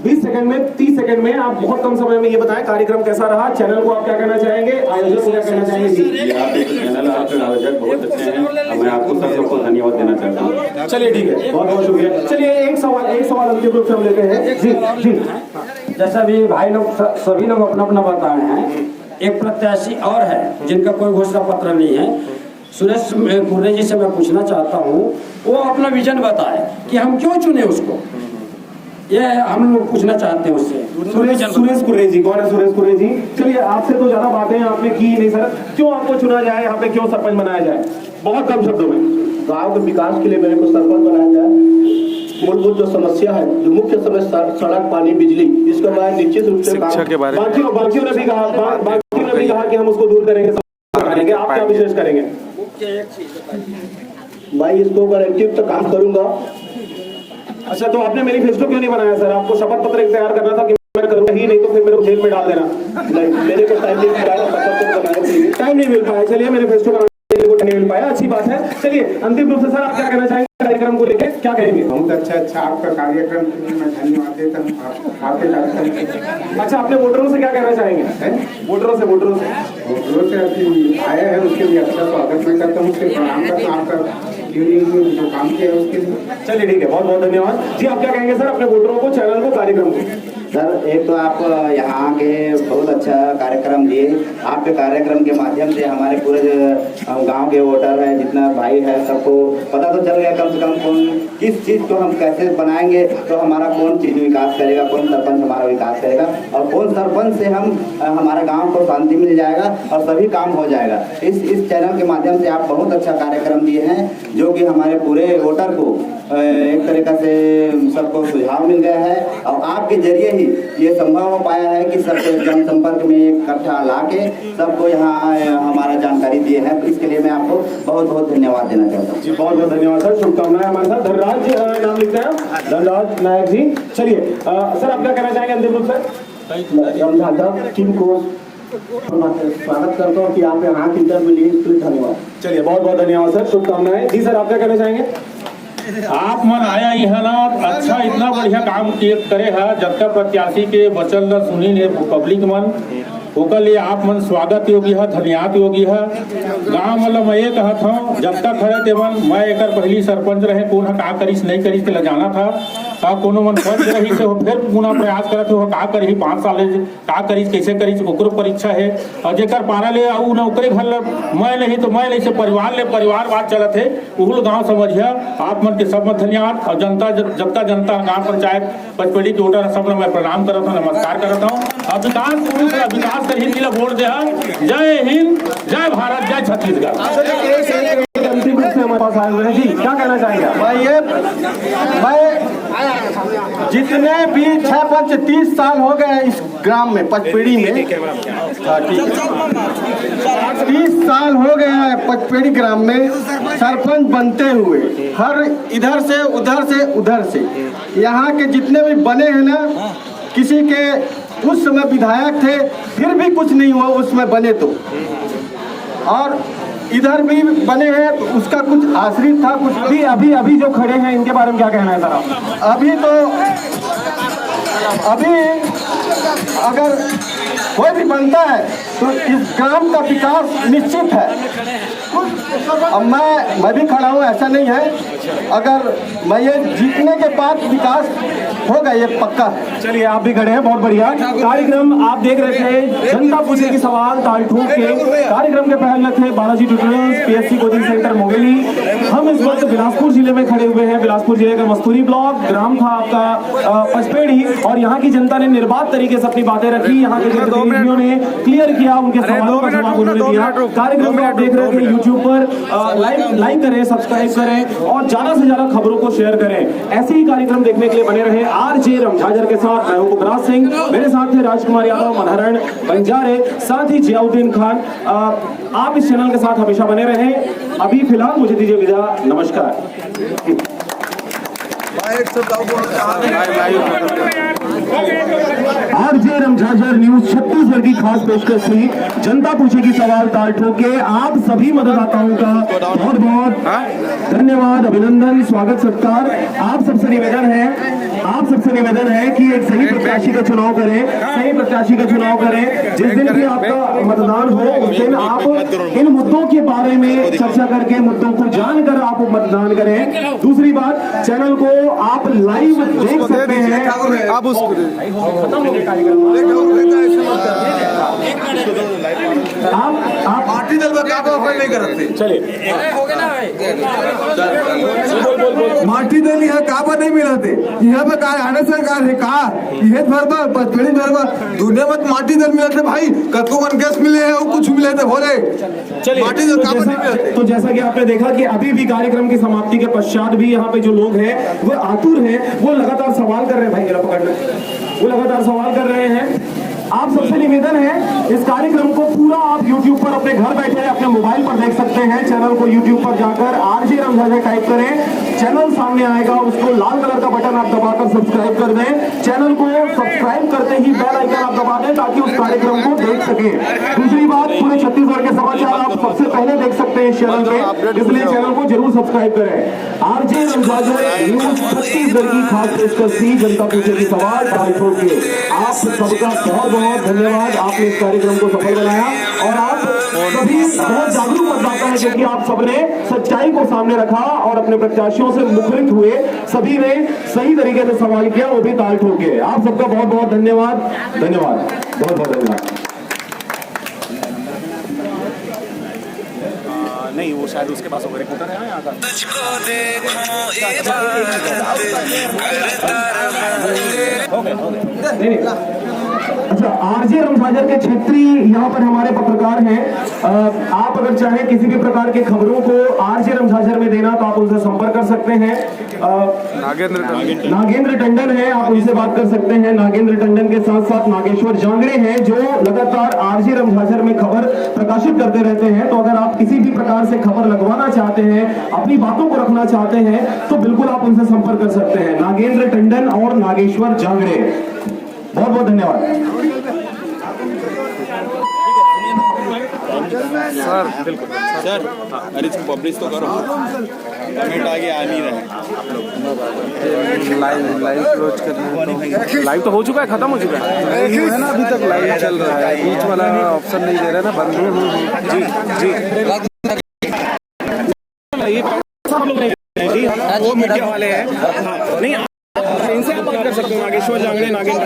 20 सेकंड में 30 सेकंड में आप बहुत कम समय में ये बताएं कार्यक्रम कैसा रहा, चैनल को आप क्या कहना चाहेंगे, आयोजक को क्या कहना चाहेंगे? जी आपके चैनल, आपके आयोजक बहुत अच्छे हैं और मैं आपको सब सबको धन्यवाद देना चाहता हूँ। चलिए ठीक है, बहुत बहुत शुक्रिया। चलिए एक सवाल अंतिम रूप से हम लेते हैं। जी जैसा भी भाई लोग सभी लोग अपना अपना बता रहे हैं, एक प्रत्याशी और है जिनका कोई घोषणा पत्र नहीं है, सुरेश कुर्रे जी से मैं पूछना चाहता हूँ, वो अपना विजन बताए कि हम क्यों चुने उसको, ये हम लोग पूछना चाहते हैं उससे। सुरेश कुर्रे जी, कौन है सुरेश कुर्रे जी? चलिए आपसे तो ज्यादा बातें आपने की नहीं सर, क्यों आपको चुना जाए, यहाँ पे क्यों सरपंच बनाया जाए, बहुत कम शब्दों में? गाँव के विकास के लिए मेरे को सरपंच बनाया जाए। मूलभूत जो समस्या है, जो मुख्य समस्या सड़क, पानी, बिजली, इसको मैं निश्चित रूप से शिक्षा के बारे में बाकियों ने भी कहा कि हम उसको दूर करेंगे, आप क्या विशेष करेंगे? मैं इसको अगर एक्टिव तो काम करूंगा। अच्छा, तो आपने मैनिफेस्टो क्यों नहीं बनाया सर? आपको शपथ पत्र तैयार करना था कि मैं करूंगा ही नहीं तो फिर मेरे को जेल में डाल देना। नहीं, मेरे को टाइम नहीं मिल पाया, टाइम नहीं मिल पाया। चलिए मैनिफेस्टो बनाने के लिए नहीं मिल पाया, अच्छी बात है। चलिए अंतिम रूप से सर आप क्या कहना चाहेंगे कार्यक्रम को लेकर, क्या कहेंगे? बहुत अच्छा आपका कार्यक्रम के लिए मैं धन्यवाद देता हूँ आपके कार्यक्रम। अच्छा, अपने वोटरों से क्या कहना चाहेंगे? वोटरों से अभी आए हैं उसके लिए अच्छा स्वागत मैं करता हूँ, प्रणाम करता हूँ आपका जो काम किया है उसके लिए। चलिए ठीक है, बहुत बहुत धन्यवाद जी। आप क्या कहेंगे सर अपने वोटरों को, चैनल को, कार्यक्रम को? सर एक तो आप यहाँ के बहुत अच्छा कार्यक्रम दिए, आपके कार्यक्रम के माध्यम से हमारे पूरे गांव के वोटर हैं, जितना भाई है सबको पता तो चल गया कम से कम कौन किस चीज़ को हम कैसे बनाएंगे तो हमारा कौन चीज़ विकास करेगा, कौन सरपंच हमारा विकास करेगा और कौन सरपंच से हम हमारे गाँव को शांति मिल जाएगा और सभी काम हो जाएगा। इस चैनल के माध्यम से आप बहुत अच्छा कार्यक्रम दिए हैं जो कि हमारे पूरे वोटर को एक तरीका से सबको सुझाव मिल गया है और आपके जरिए ही ये संभव हो पाया है कि सबको जनसंपर्क में इकट्ठा ला के सबको यहाँ हमारा जानकारी दिए हैं। तो इसके लिए मैं आपको बहुत बहुत धन्यवाद देना चाहता हूँ जी। बहुत बहुत धन्यवाद सर, शुभकामनाएं। हमारे साथ धनराज नाम लिखते हैं, धनराज नायक जी। चलिए सर आप क्या कहना चाहेंगे अंतिम रूप से? टीम को स्वागत करता हूँ कि आप यहाँ की इंटरव्यू लिए, इसके लिए धन्यवाद। चलिए बहुत बहुत धन्यवाद सर, शुभकामनाएं जी। सर आप क्या कहना चाहेंगे? आप मन आया यहाँ ना अच्छा इतना बढ़िया काम किए करे है, जब तक प्रत्याशी के वचन न सुनी ने पब्लिक मन ओकर लिए आप मन स्वागत योगी है, धन्यवाद योगी है। गाँव मतलब मैं ये कहता हूँ जब तक खड़े थे मन मैं एक पहली सरपंच रहे कौन का करीस नहीं करीस के जाना था और कोनो मन फर्ज रही से फिर पुनः प्रयास करते हो का करी 5 साल का करीस कैसे करीस ओकरो परीक्षा है और जेकर पारा ले आऊ न ओकरे घर मैं नहीं तो मैं नहीं से परिवार बात चलत है उहुल गाँव समझिए। आप मन के सब में धन्यवाद और जनता जनता गाँव पंचायत पचपेड़ी के वोटर सब मैं प्रणाम करता हूँ, नमस्कार करता हूँ और विकास कर हिंदी वोट दे। जय हिंद, जय भारत, जय छत्तीसगढ़। अंतिम रूप से हमारे पास आए हुए हैं जी, क्या कहना चाहेंगे? मैं जितने भी 6-30 साल हो गए इस ग्राम में पचपेड़ी में 30 साल हो गए हैं पचपेड़ी ग्राम में सरपंच बनते हुए, हर इधर से उधर से यहाँ के जितने भी बने हैं ना, किसी के उस समय विधायक थे फिर भी कुछ नहीं हुआ उसमें बने तो, और इधर भी बने हैं तो उसका कुछ आश्रित था कुछ। अभी जो खड़े हैं इनके बारे में क्या कहना है सर आप? अभी अगर कोई भी बनता है तो इस ग्राम का विकास निश्चित है। अब मैं भी खड़ा हूँ, ऐसा नहीं है, अगर मैं ये जीतने के बाद विकास होगा ये पक्का है। चलिए आप भी खड़े हैं, बहुत बढ़िया कार्यक्रम आप देख रहे थे। जनता पूछेगी सवाल ताल ठोक के कार्यक्रम के पहले थे Balaji tutorials PSC coaching centre Mogeli. हम इस वक्त बिलासपुर जिले में खड़े हुए हैं। बिलासपुर जिले का मस्तूरी ब्लॉक ग्राम था आपका पचपेड़ी और यहाँ की जनता ने निर्बाध तरीके से अपनी बातें रखी। यहाँ के जनप्रतिनिधियों ने क्लियर किया, उनके सवालों का जवाब उन्होंने दिया। कार्यक्रम में आप देख रहे थे यूट्यूब पर लाइक करें, सब्सक्राइब करें और ज्यादा से ज्यादा खबरों को शेयर करें। ऐसे ही कार्यक्रम देखने के लिए बने रहे। आरजे रमझाजर के साथ मैं हूं पुखराज सिंह, मेरे साथ थे राजकुमार यादव, मनहरण बंजारे, साथ ही जियाउद्दीन खान। आप इस चैनल के साथ हमेशा बने रहें। अभी फिलहाल मुझे दीजिए विदा, नमस्कार। आरजे रमझाजर न्यूज छत्तीसगढ़ की खास पेशकश थी। जनता पूछेगी सवाल ताल ठोके। आप सभी मतदाताओं का बहुत बहुत धन्यवाद, अभिनंदन, स्वागत, सत्कार। आप सबसे निवेदन है कि एक सही प्रत्याशी का चुनाव करें। जिस दिन भी आपका मतदान हो उस दिन आप इन मुद्दों के बारे में चर्चा करके, मुद्दों को जानकर आप मतदान करें। दूसरी बात, चैनल को आप लाइव देख सकते हैं। आप पार्टी दल नहीं करते। चलिए माटी दल यहाँ कहाँ पर नहीं मिलाते, यहाँ पे कहा आने सरकार है कहा ये दुनिया में माटी दल मिलाते भाई, कतो मन गैस मिले है कुछ मिले थे भोले। चलिए माटी दल कहाँ पर नहीं मिलाते। तो जैसा कि आपने देखा कि अभी भी कार्यक्रम की समाप्ति के पश्चात भी यहाँ पे जो लोग हैं वो आतुर हैं, वो लगातार सवाल कर रहे हैं। भाई गिरा पकड़ना, वो लगातार सवाल कर रहे हैं। आप सबसे निवेदन है इस कार्यक्रम को पूरा आप YouTube पर अपने घर बैठे अपने मोबाइल पर देख सकते हैं। चैनल को YouTube पर जाकर आरजे रमझाजर टाइप करें, चैनल सामने आएगा, उसको लाल कलर का बटन आप दबाकर सब्सक्राइब कर दें। चैनल को सब्सक्राइब करते ही बेल आइकन आप दबा दें ताकि उस कार्यक्रम को देख सके। दूसरी बात, पूरे छत्तीसगढ़ के समाचार आप सबसे चैनल पे, इसलिए चैनल को जरूर सब्सक्राइब करें। आरजे रमजाजर न्यूज छत्तीसगढ़ की खास पेशकश थी जनता पूछेगी सवाल ताल ठोक के। आप सबका बहुत बहुत धन्यवाद, आपने इस कार्यक्रम को सफल बनाया और आप सभी बहुत जागरूक मतदाता है क्योंकि आप सबने सच्चाई को सामने रखा और अपने प्रत्याशियों से मुखरित हुए, सभी ने सही तरीके से सवाल किया, वो भी ताल ठोक के। आप सबका बहुत बहुत धन्यवाद, बहुत बहुत धन्यवाद। नहीं, वो शायद उसके पास रिपोर्टर है यहाँ का। अच्छा, आरजे रमजाजर के क्षेत्रीय यहाँ पर हमारे पत्रकार हैं। आप अगर चाहें किसी भी प्रकार की खबरों को आरजे रमजाजर में देना तो आप उनसे संपर्क कर सकते हैं। नागेंद्र टंडन है, आप उनसे बात कर सकते हैं। नागेंद्र टंडन के साथ साथ नागेश्वर जांगड़े हैं जो लगातार आरजे रमजाजर में खबर प्रकाशित करते रहते हैं। तो अगर आप किसी भी प्रकार से खबर लगवाना चाहते हैं, अपनी बातों को रखना चाहते हैं तो बिल्कुल आप उनसे संपर्क कर सकते हैं। नागेंद्र टंडन और नागेश्वर जांगड़े, बहुत बहुत धन्यवाद सर। बिल्कुल सर, अरे इसको पब्लिश तो करो, कमेंट आगे आ नहीं रहे। लाइव तो हो चुका है, खत्म हो चुका है ना, अभी तक लाइव चल रहा है, बीच वाला ऑप्शन नहीं दे रहा ना, बंद। जी वो मीडिया वाले हैं, नहीं इनसे आप बात कर सकते हो। नागेश्वर जांगड़े, नागेंद्र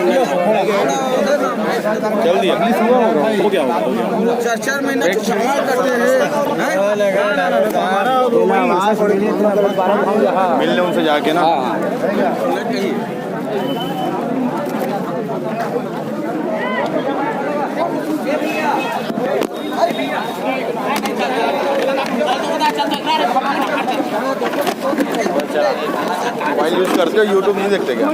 जल्दी हो गया 4 महीना मिलने उनसे जाके ना। मोबाइल यूज करते हो, यूट्यूब नहीं देखते क्या?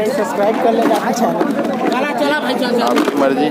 सब्सक्राइब कर लेना चैनल। आपकी मर्जी।